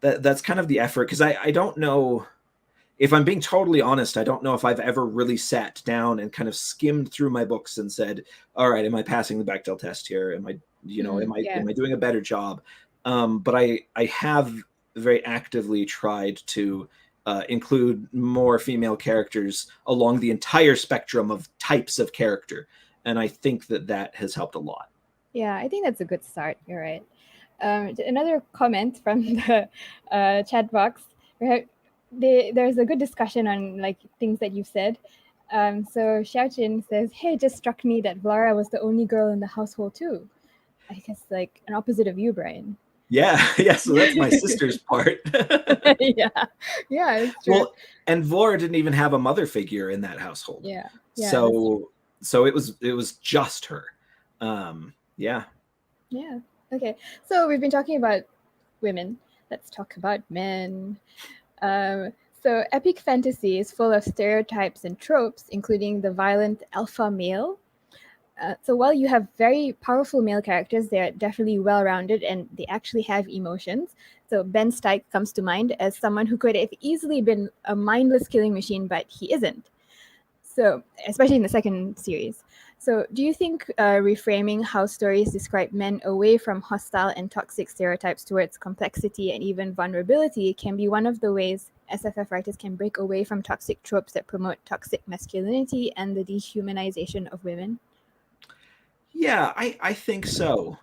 that's kind of the effort, because I don't know, if I'm being totally honest, I don't know if I've ever really sat down and kind of skimmed through my books and said, all right, am I passing the Bechdel test here? Am I, Yeah. am I doing a better job? But I have very actively tried to include more female characters along the entire spectrum of types of character. And I think that has helped a lot. Yeah, I think that's a good start. You're right. Another comment from the chat box. There's a good discussion on like things that you said. So Xiaojin says, "Hey, it just struck me that Vlara was the only girl in the household too. I guess like an opposite of you, Brian." Yeah, yeah. So that's my sister's part. Yeah, yeah, it's true. Well, and Vlora didn't even have a mother figure in that household. Yeah, yeah, that's true. So it was just her. Yeah. Yeah. Okay, so we've been talking about women. Let's talk about men. So, epic fantasy is full of stereotypes and tropes, including the violent alpha male. So, while you have very powerful male characters, they're definitely well rounded and they actually have emotions. So, Ben Steig comes to mind as someone who could have easily been a mindless killing machine, but he isn't. So, especially in the second series. So, do you think reframing how stories describe men away from hostile and toxic stereotypes towards complexity and even vulnerability can be one of the ways SFF writers can break away from toxic tropes that promote toxic masculinity and the dehumanization of women? Yeah, I think so.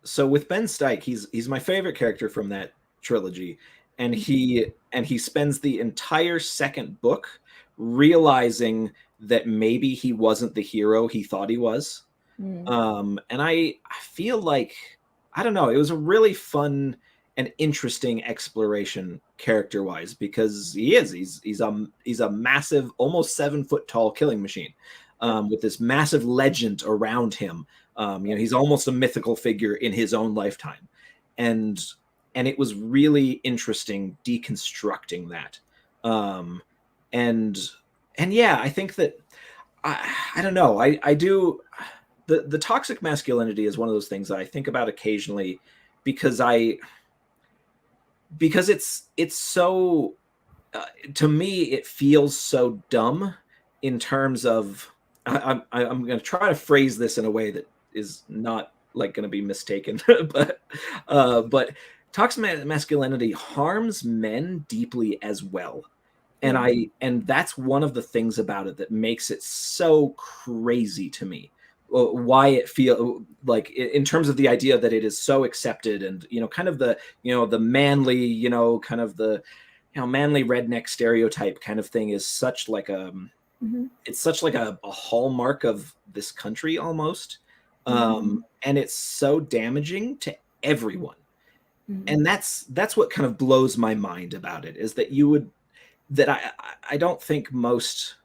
So with Ben Steik, he's my favorite character from that trilogy, and he spends the entire second book realizing that maybe he wasn't the hero he thought he was. Mm. And I feel like, I don't know, it was a really fun and interesting exploration character wise, because he's a massive, almost 7 foot tall killing machine, Yep. with this massive legend around him. He's almost a mythical figure in his own lifetime, and it was really interesting deconstructing that. Um, and yeah, I think that I don't know. I do the toxic masculinity is one of those things that I think about occasionally, because it's so to me it feels so dumb, in terms of, I'm going to try to phrase this in a way that is not like going to be mistaken, but toxic masculinity harms men deeply as well. And Yeah. that's one of the things about it that makes it so crazy to me. Why it feel like, in terms of the idea that it is so accepted, and kind of the manly, kind of the manly redneck stereotype kind of thing is such like a Mm-hmm. it's such like a hallmark of this country almost. Mm-hmm. And it's so damaging to everyone. Mm-hmm. And that's what kind of blows my mind about it, is that you would that I don't think most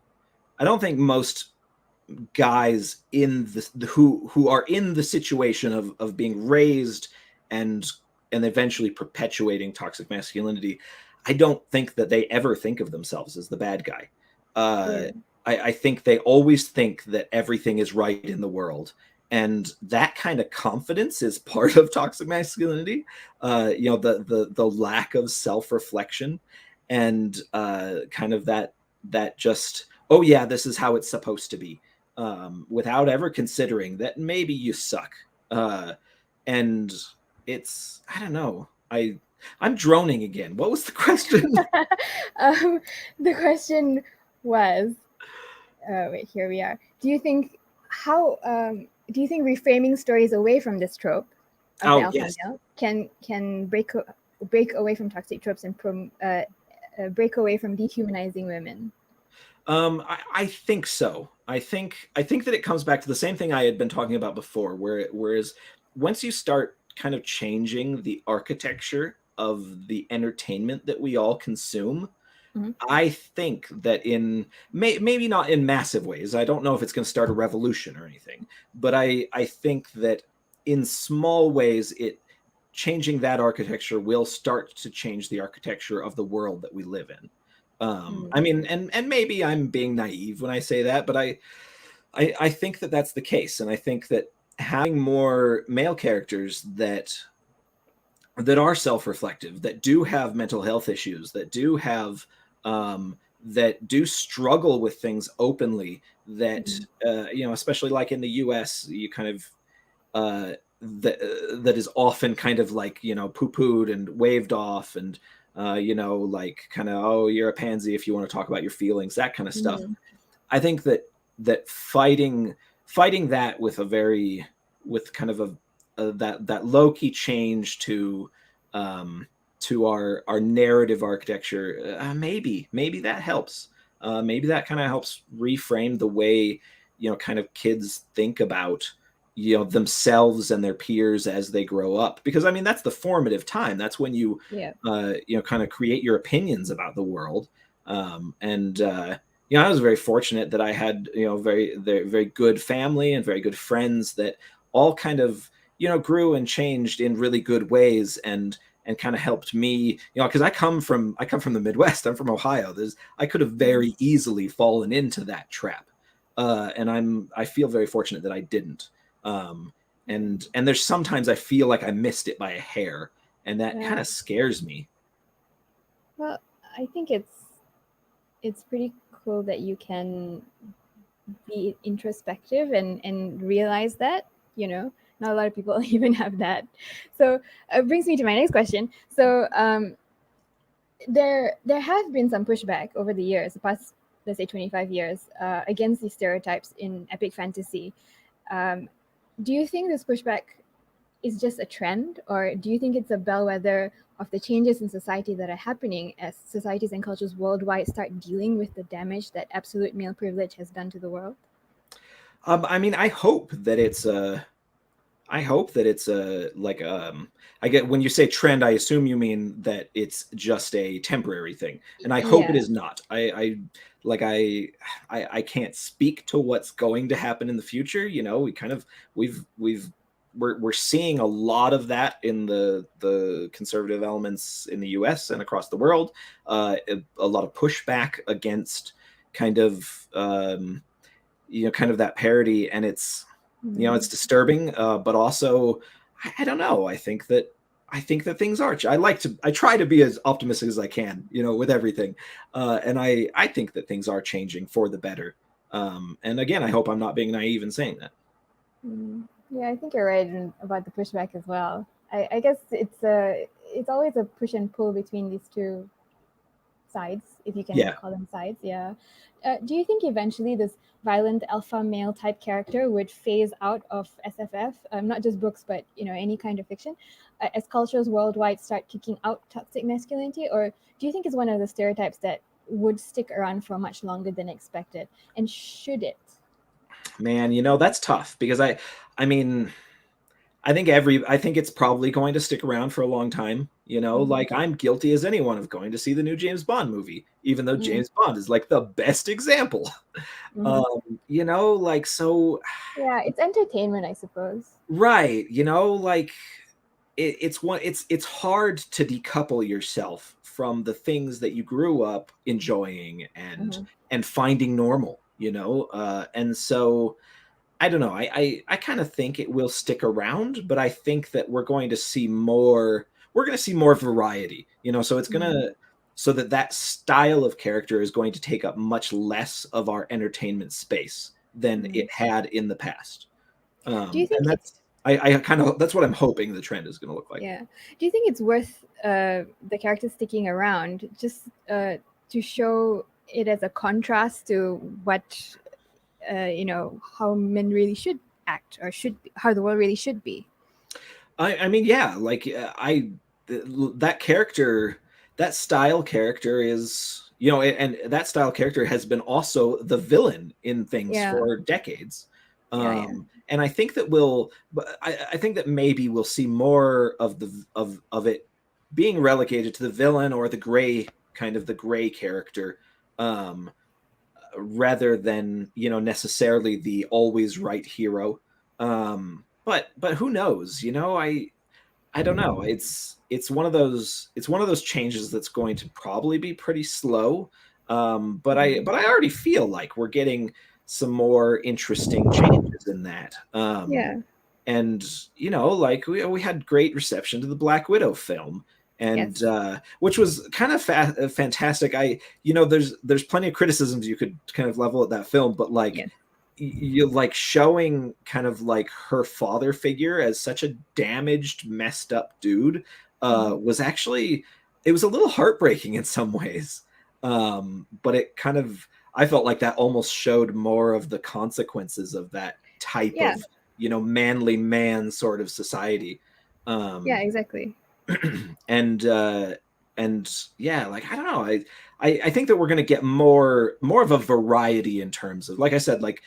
guys in who are in the situation of being raised and eventually perpetuating toxic masculinity, I don't think that they ever think of themselves as the bad guy. uh Yeah. I think they always think that everything is right in the world, and that kind of confidence is part of toxic masculinity. The lack of self-reflection, and kind of that just, oh yeah, this is how it's supposed to be, without ever considering that maybe you suck. And I don't know. I'm droning again. What was the question? The question was, wait, here we are. Do you think reframing stories away from this trope of the alpha Yes. male can break away from toxic tropes and break away from dehumanizing women? I think so. I think that it comes back to the same thing I had been talking about before, whereas once you start kind of changing the architecture of the entertainment that we all consume, I think that maybe not in massive ways. I don't know if it's going to start a revolution or anything, but I think that in small ways, changing that architecture will start to change the architecture of the world that we live in. I mean, and maybe I'm being naive when I say that, but I think that that's the case, and I think that having more male characters that are self-reflective, that do have mental health issues, that do have that do struggle with things openly, that especially like in the US, you kind of that is often kind of like poo-pooed and waved off, and like kind of, oh, you're a pansy if you want to talk about your feelings, that kind of stuff. I think that fighting that with kind of that low-key change to our narrative architecture, maybe that helps. Maybe that kind of helps reframe the way kind of kids think about themselves and their peers as they grow up, because I mean that's the formative time. That's when you kind of create your opinions about the world. I was very fortunate that I had very very good family and very good friends that all kind of grew and changed in really good ways, and kind of helped me, because I come from the Midwest. I'm from Ohio. I could have very easily fallen into that trap, and I feel very fortunate that I didn't. And there's sometimes I feel like I missed it by a hair, and that kind of scares me. Well, I think it's pretty cool that you can be introspective and realize that, not a lot of people even have that. So it brings me to my next question. So there have been some pushback over the years, the past, let's say 25 years, against these stereotypes in epic fantasy. Do you think this pushback is just a trend, or do you think it's a bellwether of the changes in society that are happening as societies and cultures worldwide start dealing with the damage that absolute male privilege has done to the world? I mean, I hope that it's like I get, when you say trend, I assume you mean that it's just a temporary thing, and I hope it is not. I can't speak to what's going to happen in the future. We're seeing a lot of that in the conservative elements in the US and across the world. A lot of pushback against kind of kind of that parody, and it's it's disturbing, but also I don't know. I think that things are. I try to be as optimistic as I can, with everything, and I think that things are changing for the better. And again, I hope I'm not being naive in saying that. Yeah, I think you're right about the pushback as well. I guess it's always a push and pull between these two sides, if you can call them sides. Yeah. Do you think eventually this violent alpha male type character would phase out of SFF, not just books, but any kind of fiction, as cultures worldwide start kicking out toxic masculinity? Or do you think it's one of the stereotypes that would stick around for much longer than expected? And should it? Man, that's tough, because I mean, I think it's probably going to stick around for a long time. Like, I'm guilty as anyone of going to see the new James Bond movie, even though James Bond is like the best example. Like, so yeah, it's entertainment, I suppose. Right. Like, it's hard to decouple yourself from the things that you grew up enjoying and finding normal, and so I don't know. I kind of think it will stick around, but I think that we're going to see more variety, so it's so that style of character is going to take up much less of our entertainment space than it had in the past. Do you think I kind of, that's what I'm hoping the trend is going to look like. Yeah. Do you think it's worth the character sticking around just to show it as a contrast to what how men really should act, or should be, how the world really should be? I mean, yeah, like that character, that style character is, and that style character has been also the villain in things Yeah. for decades. Yeah. And I think that I think that maybe we'll see more of of it being relegated to the villain or the gray character, um, rather than necessarily the always right hero. But who knows? I don't know. It's one of those changes that's going to probably be pretty slow. But I already feel like we're getting some more interesting changes in that. Yeah. And like we had great reception to the Black Widow film, and Yes. which was kind of fantastic. There's plenty of criticisms you could kind of level at that film, but like Yes. you like showing kind of like her father figure as such a damaged, messed up dude was actually, it was a little heartbreaking in some ways. But it kind of, I felt like that almost showed more of the consequences of that type Yeah. of manly man sort of society. Yeah. um Exactly. and yeah, like I don't know, I think that we're going to get more of a variety in terms of, like I said, like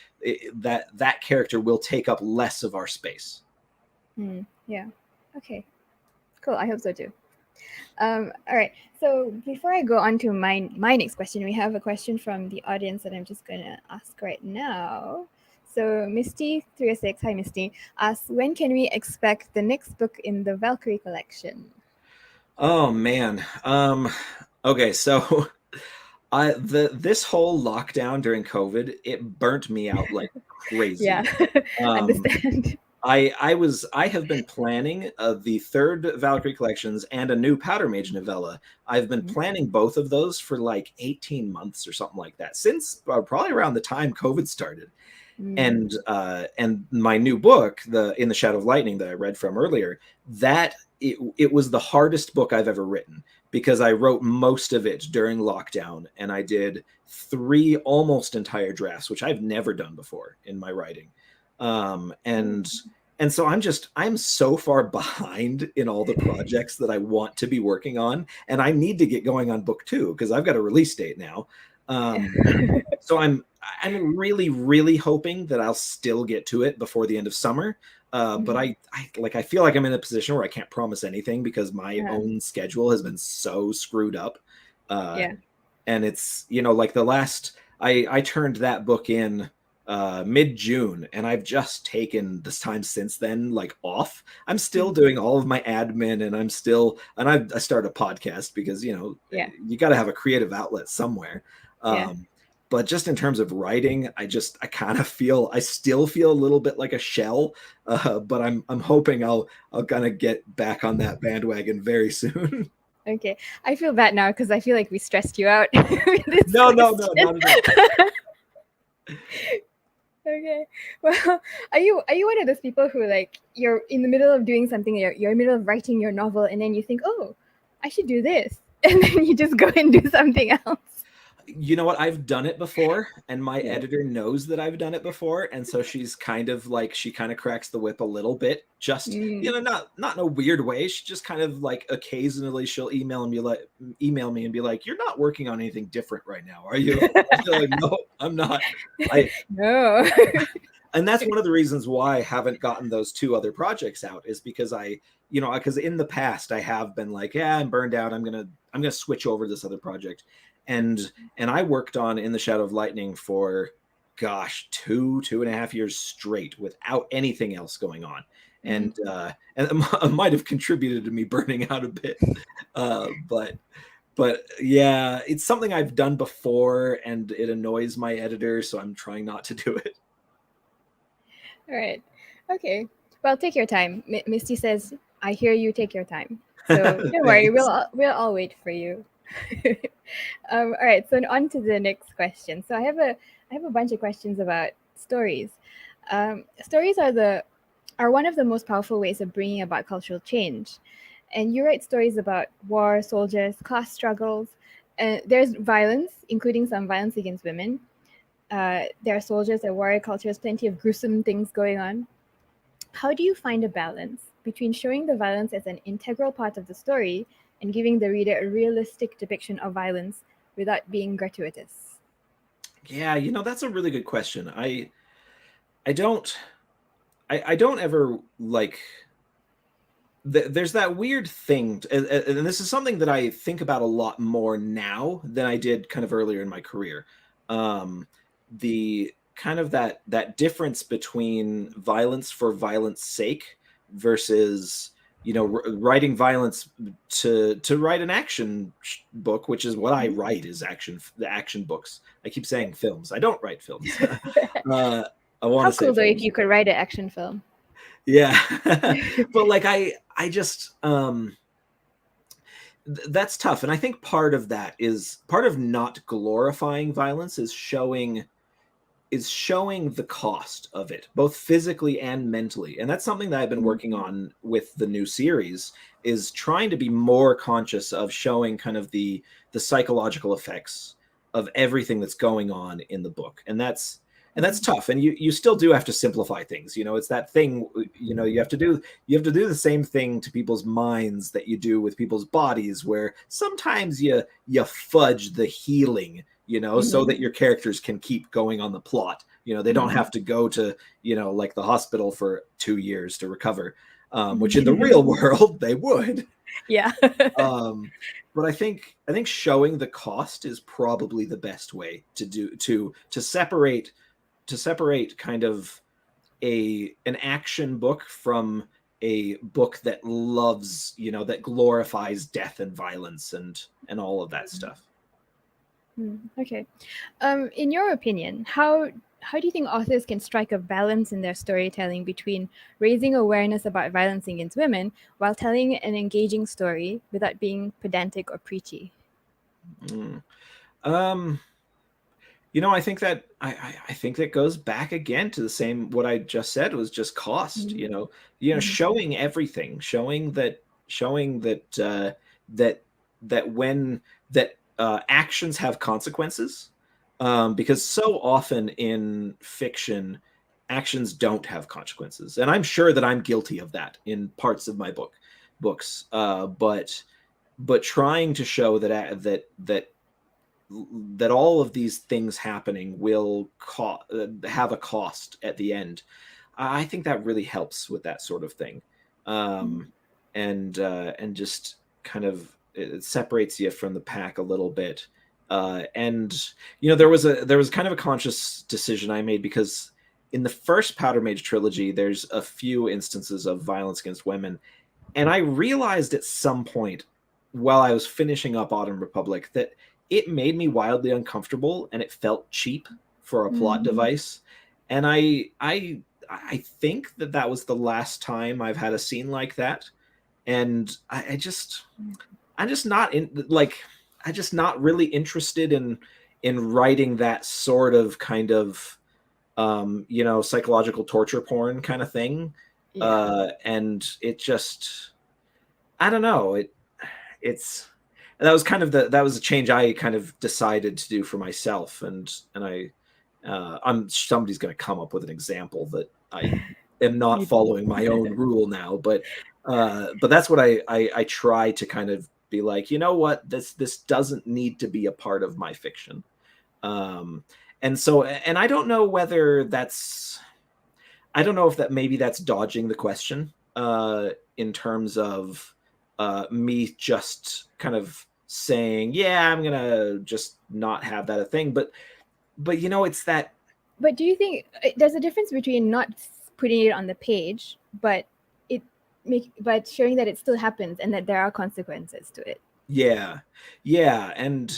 that character will take up less of our space. Yeah. Okay. Cool. I hope so too. All right. So before I go on to my next question, we have a question from the audience that I'm just gonna ask right now. So Misty306, hi Misty, asks, when can we expect the next book in the Valkyrie collection? Oh man. Okay, so this whole lockdown during COVID, it burnt me out like Yeah, crazy. um understand. I have been planning the third Valkyrie collections and a new Powder Mage novella. I've been planning both of those for like 18 months or something like that, since probably around the time COVID started. And my new book, the In the Shadow of Lightning, that I read from earlier, that it was the hardest book I've ever written, because I wrote most of it during lockdown, and I did 3 almost entire drafts, which I've never done before in my writing. And so I'm so far behind in all the projects that I want to be working on, and I need to get going on book 2 because I've got a release date now. So I'm really, really hoping that I'll still get to it before the end of summer. But I feel like I'm in a position where I can't promise anything because my own schedule has been so screwed up. Yeah. And it's, like I turned that book in mid-June, and I've just taken this time since then like off. I'm still doing all of my admin, and I started a podcast because you got to have a creative outlet somewhere. Yeah. But just in terms of writing, I still feel a little bit like a shell. But I'm hoping I'll kind of get back on that bandwagon very soon. Okay. I feel bad now because I feel like we stressed you out with this No, not question. at all. Okay. Well, are you one of those people who, like, you're in the middle of doing something, you're in the middle of writing your novel, and then you think, oh, I should do this, and then you just go and do something else? You know what? I've done it before, and my Yeah. editor knows that I've done it before, and so she kind of cracks the whip a little bit. Just not in a weird way. She just kind of like occasionally she'll email me and be like, "You're not working on anything different right now, are you?" I'll be like, "No, I'm not." No. And that's one of the reasons why I haven't gotten those 2 other projects out, is because because in the past I have been like, yeah, I'm burned out. I'm gonna switch over to this other project, and I worked on In the Shadow of Lightning for, gosh, 2.5 years straight without anything else going on, and it might have contributed to me burning out a bit, but yeah, it's something I've done before, and it annoys my editor, so I'm trying not to do it. All right. Okay. Well, take your time. Misty says, "I hear you. Take your time." So don't worry. We'll all wait for you. All right. So on to the next question. So I have a bunch of questions about stories. Stories are the are one of the most powerful ways of bringing about cultural change. And you write stories about war, soldiers, class struggles. There's violence, including some violence against women. There are soldiers and warrior cultures, plenty of gruesome things going on. How do you find a balance between showing the violence as an integral part of the story and giving the reader a realistic depiction of violence without being gratuitous? Yeah, that's a really good question. I don't I don't ever like there's that weird thing, and this is something that I think about a lot more now than I did kind of earlier in my career. The kind of that difference between violence for violence sake versus writing violence to write an action book, which is what I write, is the action books. I keep saying films. I don't write films. I want How to say cool though if films. you could write an action film. Yeah. But like I just that's tough. And I think part of not glorifying violence is showing the cost of it, both physically and mentally. And that's something that I've been working on with the new series, is trying to be more conscious of showing kind of the psychological effects of everything that's going on in the book. And that's tough. And you still do have to simplify things. It's that thing, you have to do the same thing to people's minds that you do with people's bodies, where sometimes you fudge the healing, so that your characters can keep going on the plot. They don't have to go to, like the hospital for 2 years to recover, which in the real world they would. Yeah. But I think showing the cost is probably the best way to separate kind of an action book from a book that loves, that glorifies death and violence and all of that stuff. Okay. In your opinion, how do you think authors can strike a balance in their storytelling between raising awareness about violence against women while telling an engaging story without being pedantic or preachy? I think that I think that goes back again to the same, what I just said was just cost. Showing everything, showing that when actions have consequences, because so often in fiction, actions don't have consequences, and I'm sure that I'm guilty of that in parts of my books. But trying to show that all of these things happening will have a cost at the end. I think that really helps with that sort of thing, and just kind of, it separates you from the pack a little bit. And there was kind of a conscious decision I made, because in the first Powder Mage trilogy, there's a few instances of violence against women, and I realized at some point while I was finishing up Autumn Republic that it made me wildly uncomfortable, and it felt cheap for a plot device. And I think that was the last time I've had a scene like that. And I'm just not really interested in writing that sort of kind of psychological torture porn kind of thing. Yeah. And it just, I don't know, it's that was kind of that was a change I kind of decided to do for myself. And somebody's going to come up with an example that I am not following my own rule now, but that's what I try to kind of be like, what, this doesn't need to be a part of my fiction. And I don't know whether I don't know if that maybe that's dodging the question, in terms of me just kind of saying, yeah, I'm gonna just not have that a thing, but it's that. But do you think there's a difference between not putting it on the page, but showing that it still happens and that there are consequences to it? Yeah, and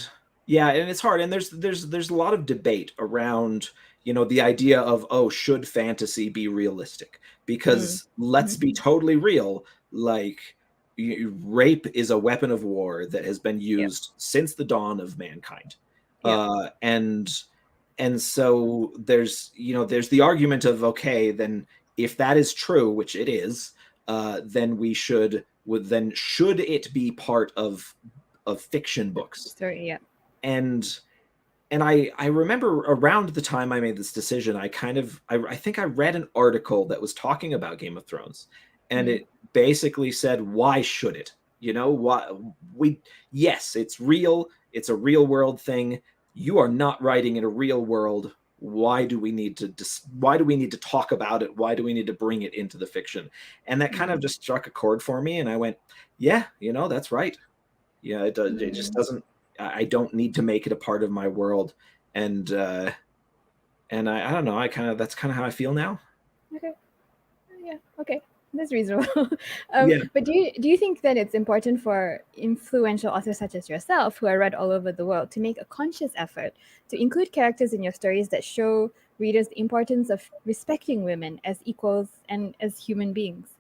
it's hard, and there's a lot of debate around the idea of, should fantasy be realistic? Because let's be totally real, like, rape is a weapon of war that has been used since the dawn of mankind. And so there's the argument of, okay, then if that is true, which it is, then should it be part of fiction books? Story, yeah. And I remember around the time I made this decision, I think I read an article that was talking about Game of Thrones, and it basically said, why should it? You know, yes, it's real. It's a real world thing. You are not writing in a real world. Why do we need to talk about it? Why do we need to bring it into the fiction? And that kind of just struck a chord for me, and I went, yeah, you know, that's right. Yeah, it just doesn't. I don't need to make it a part of my world, and I don't know. That's kind of how I feel now. Okay. Yeah. Okay. That's reasonable. Yeah. But do you think that it's important for influential authors such as yourself, who are read all over the world, to make a conscious effort to include characters in your stories that show readers the importance of respecting women as equals and as human beings?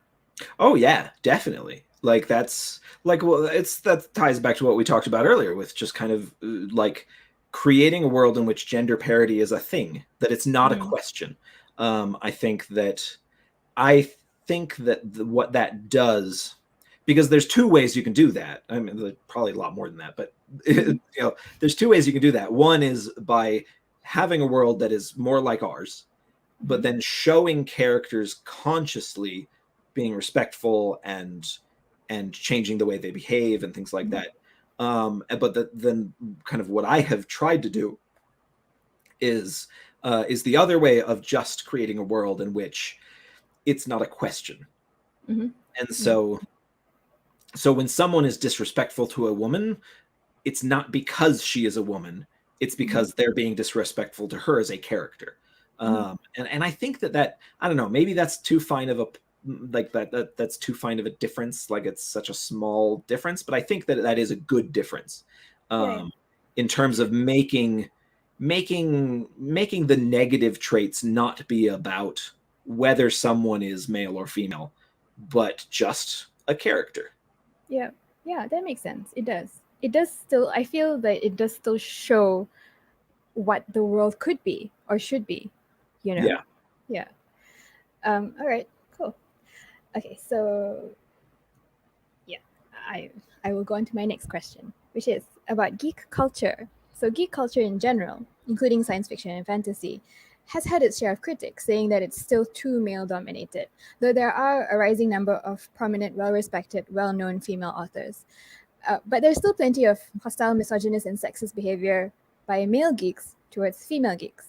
Oh yeah, definitely. Like that's like, well, that ties back to what we talked about earlier with just kind of like creating a world in which gender parity is a thing, that it's not a question. I think that what that does, because there's two ways you can do that. I mean, there's probably a lot more than that, but you know, there's two ways you can do that. One is by having a world that is more like ours, but then showing characters consciously being respectful and changing the way they behave and things like that. Then kind of what I have tried to do is the other way of just creating a world in which it's not a question. And so when someone is disrespectful to a woman, it's not because she is a woman, it's because they're being disrespectful to her as a character. And I think that I don't know, maybe that's too fine of a that's too fine of a difference, like it's such a small difference, but I think that is a good difference in terms of making the negative traits not be about whether someone is male or female, but just a character. Yeah, that makes sense. It does. It does still. I feel that it does still show what the world could be or should be. You know. Yeah. All right. Cool. Okay. So, yeah, I will go on to my next question, which is about geek culture. So, geek culture in general, including science fiction and fantasy, has had its share of critics saying that it's still too male dominated, though there are a rising number of prominent, well respected, well known female authors. But there's still plenty of hostile, misogynist, and sexist behavior by male geeks towards female geeks.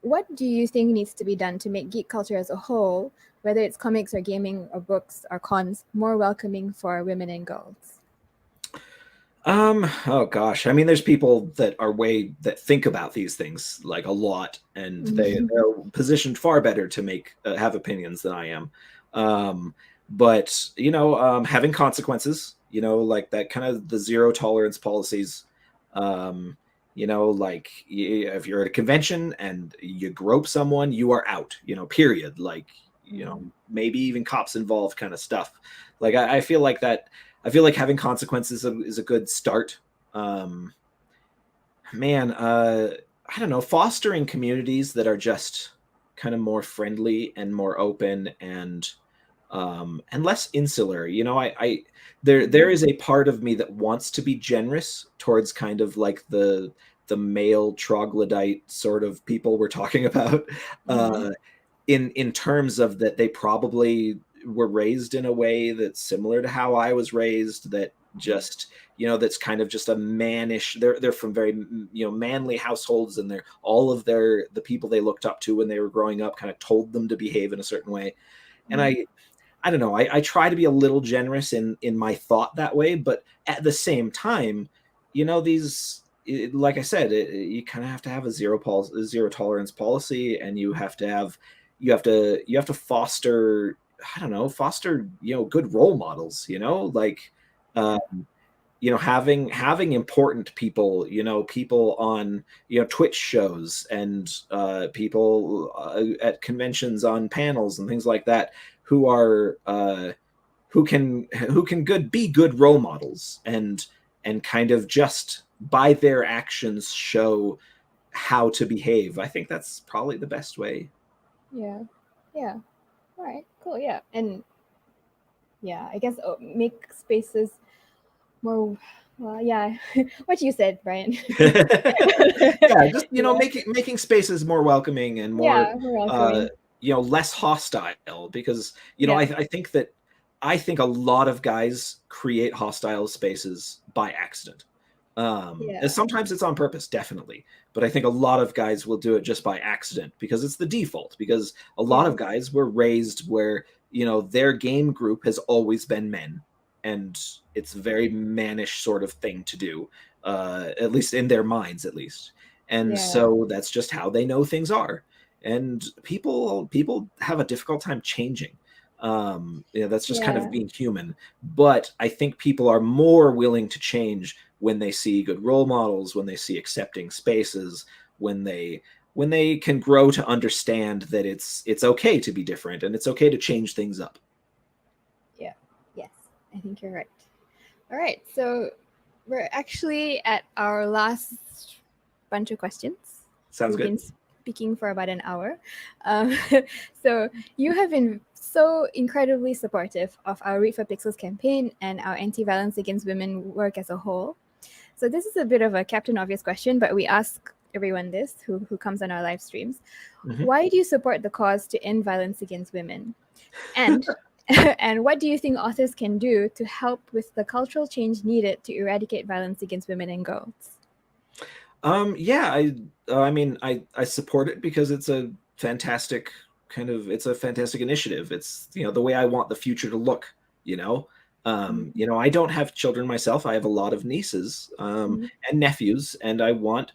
What do you think needs to be done to make geek culture as a whole, whether it's comics or gaming or books or cons, more welcoming for women and girls? Oh gosh, I mean, there's people that think about these things like a lot, and they're positioned far better to make have opinions than I am. But you know, having consequences, you know, like that kind of the zero tolerance policies. You know, like if you're at a convention and you grope someone, you are out. You know, period. Like, you know, maybe even cops involved, kind of stuff. Like I feel like that. I feel like having consequences is a good start. I don't know, fostering communities that are just kind of more friendly and more open and less insular. You know, there is a part of me that wants to be generous towards kind of like the male troglodyte sort of people we're talking about, in terms of that they probably were raised in a way that's similar to how I was raised, that just, you know, that's kind of just a mannish, they're from very, you know, manly households, and they're all of the people they looked up to when they were growing up kind of told them to behave in a certain way. And I don't know, I try to be a little generous in my thought that way, but at the same time, you know, like I said, you kind of have to have a zero tolerance policy, and you have to foster, I don't know, you know, good role models, you know, like, you know, having important people, you know, people on, you know, Twitch shows and people at conventions on panels and things like that, who are who can be good role models and kind of just by their actions show how to behave. I think that's probably the best way. Yeah. All right, cool. Yeah. And yeah, I guess make spaces more, well, yeah, what you said, Brian. Yeah, just Yeah. making spaces more welcoming and more Yeah, more welcoming. less hostile, because Yeah. I think a lot of guys create hostile spaces by accident. And Yeah. sometimes it's on purpose, definitely, but I think a lot of guys will do it just by accident because it's the default, because a lot Yeah. of guys were raised where their game group has always been men, and it's a very mannish sort of thing to do, at least in their minds, at least. And Yeah. so that's just how they know things are. And people have a difficult time changing. That's just kind of Yeah. being human. But I think people are more willing to change when they see good role models, when they see accepting spaces, when they can grow to understand that it's okay to be different and it's okay to change things up. Yeah. Yes, I think you're right. All right. So we're actually at our last bunch of questions. Sounds We've good. been speaking for about an hour. Um, so you have been so incredibly supportive of our Read for Pixels campaign and our anti-violence against women work as a whole. So this is a bit of a Captain Obvious question, but we ask everyone this who comes on our live streams. Mhm. Why do you support the cause to end violence against women? And and what do you think authors can do to help with the cultural change needed to eradicate violence against women and girls? Yeah, I mean, I support it because it's a fantastic it's a fantastic initiative. It's the way I want the future to look. You know, I don't have children myself. I have a lot of nieces Mhm. and nephews, and I want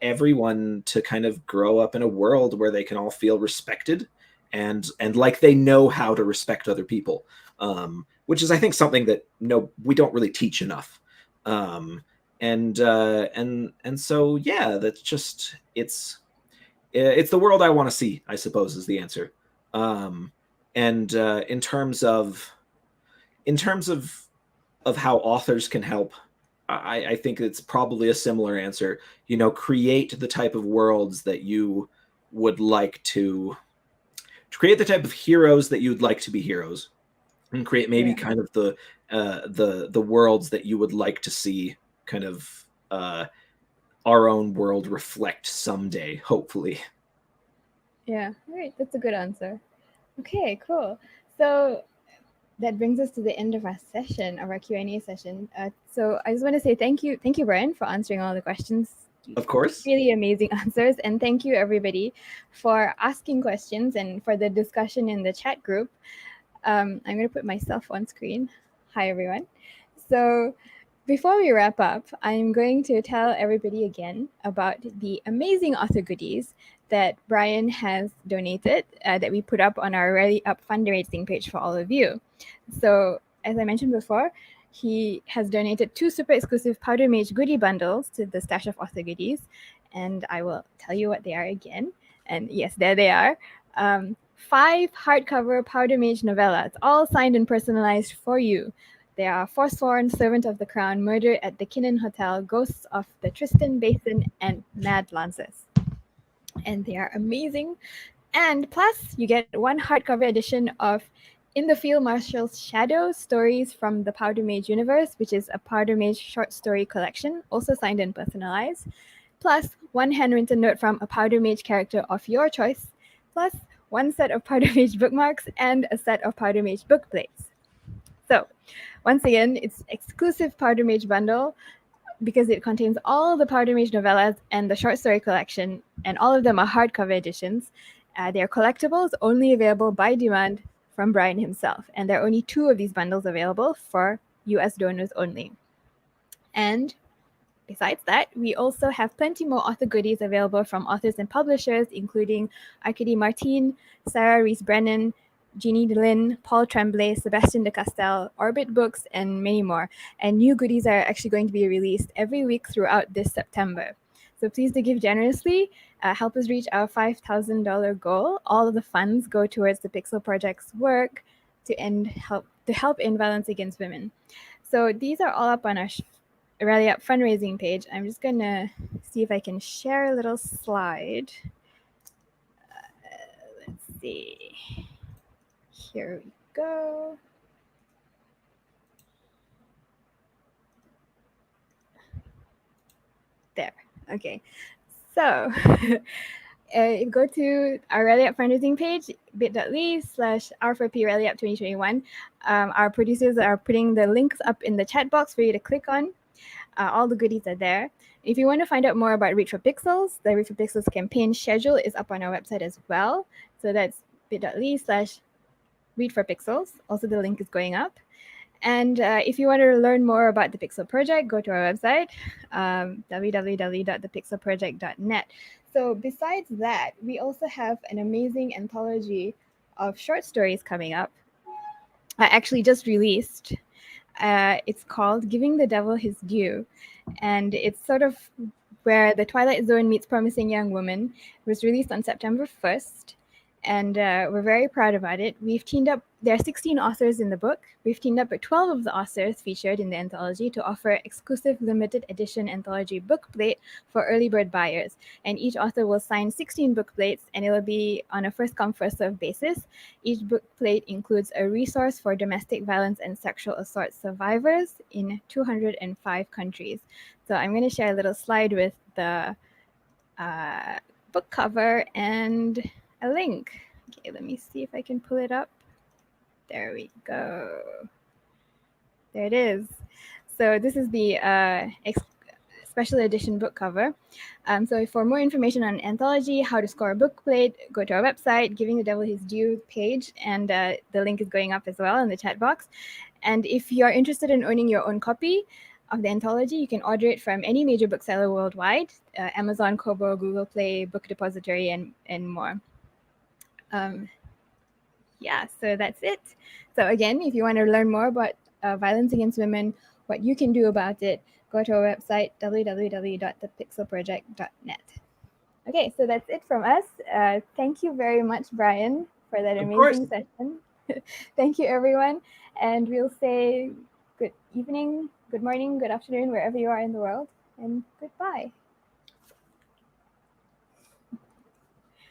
everyone to kind of grow up in a world where they can all feel respected and like they know how to respect other people, which is I think something that we don't really teach enough. And so yeah, that's just it's the world I want to see, I suppose, is the answer. And in terms of how authors can help, I think it's probably a similar answer. Create the type of worlds that you would like to create, the type of heroes that you'd like to be heroes, and create maybe Yeah. kind of the worlds that you would like to see kind of our own world reflect someday, hopefully. Yeah. All right. That's a good answer. Okay. Cool. So that brings us to the end of our session, of our Q&A session. So I just want to say thank you, Brian, for answering all the questions. Of course. Really amazing answers, and thank you everybody for asking questions and for the discussion in the chat group. I'm going to put myself on screen. Hi, everyone. So before we wrap up, I'm going to tell everybody again about the amazing author goodies that Brian has donated, that we put up on our Rally Up fundraising page for all of you. So as I mentioned before, he has donated 2 super exclusive Powder Mage goodie bundles to the stash of author goodies, and I will tell you what they are again. And yes, there they are. 5 hardcover Powder Mage novellas, all signed and personalized for you. They are Forsworn, Servant of the Crown, Murder at the Kinnan Hotel, Ghosts of the Tristan Basin, and Mad Lancers. And they are amazing. And plus, you get 1 hardcover edition of In the Field Marshal's Shadow, Stories from the Powder Mage Universe, which is a Powder Mage short story collection, also signed and personalized. Plus, 1 handwritten note from a Powder Mage character of your choice. Plus, 1 set of Powder Mage bookmarks and a set of Powder Mage book plates. So, once again, it's exclusive Powder Mage bundle because it contains all the Powder Mage novellas and the short story collection, and all of them are hardcover editions. They are collectibles only available by demand from Brian himself, and there are only 2 of these bundles available for US donors only. And besides that, we also have plenty more author goodies available from authors and publishers, including Arkady Martin, Sarah Rees-Brennan, Jeannie Lynn, Paul Tremblay, Sebastian de Castel, Orbit Books, and many more. And new goodies are actually going to be released every week throughout this September. So please do give generously. Help us reach our $5,000 goal. All of the funds go towards the Pixel Project's work to help end violence against women. So these are all up on our Rally Up fundraising page. I'm just gonna see if I can share a little slide. Let's see. Here we go. There. Okay. So go to our Rally Up fundraising page, bit.ly/R4P Rally Up 2021. Our producers are putting the links up in the chat box for you to click on. All the goodies are there. If you want to find out more about Read for Pixels, the Read for Pixels campaign schedule is up on our website as well. So that's bit.ly/Read for Pixels. Also, the link is going up. And if you want to learn more about the Pixel Project, go to our website, www.thepixelproject.net. So besides that, we also have an amazing anthology of short stories coming up. I actually just released. It's called Giving the Devil His Due. And it's sort of where The Twilight Zone meets Promising Young Woman. It was released on September 1st. And we're very proud about it. We've teamed up, there are 16 authors in the book. We've teamed up with 12 of the authors featured in the anthology to offer exclusive limited edition anthology bookplate for early bird buyers. And each author will sign 16 bookplates, and it will be on a first-come, first-served basis. Each bookplate includes a resource for domestic violence and sexual assault survivors in 205 countries. So I'm going to share a little slide with the book cover and a link. Okay, let me see if I can pull it up. There we go. There it is. So this is the special edition book cover. So for more information on anthology, how to score a bookplate, go to our website, Giving the Devil His Due page, and the link is going up as well in the chat box. And if you're interested in owning your own copy of the anthology, you can order it from any major bookseller worldwide, Amazon, Kobo, Google Play, Book Depository, and more. Yeah, so that's it. So again, if you want to learn more about violence against women, what you can do about it, go to our website, www.thepixelproject.net. Okay, so that's it from us. Thank you very much, Brian, for that amazing session. Thank you, everyone. And we'll say good evening, good morning, good afternoon, wherever you are in the world, and goodbye.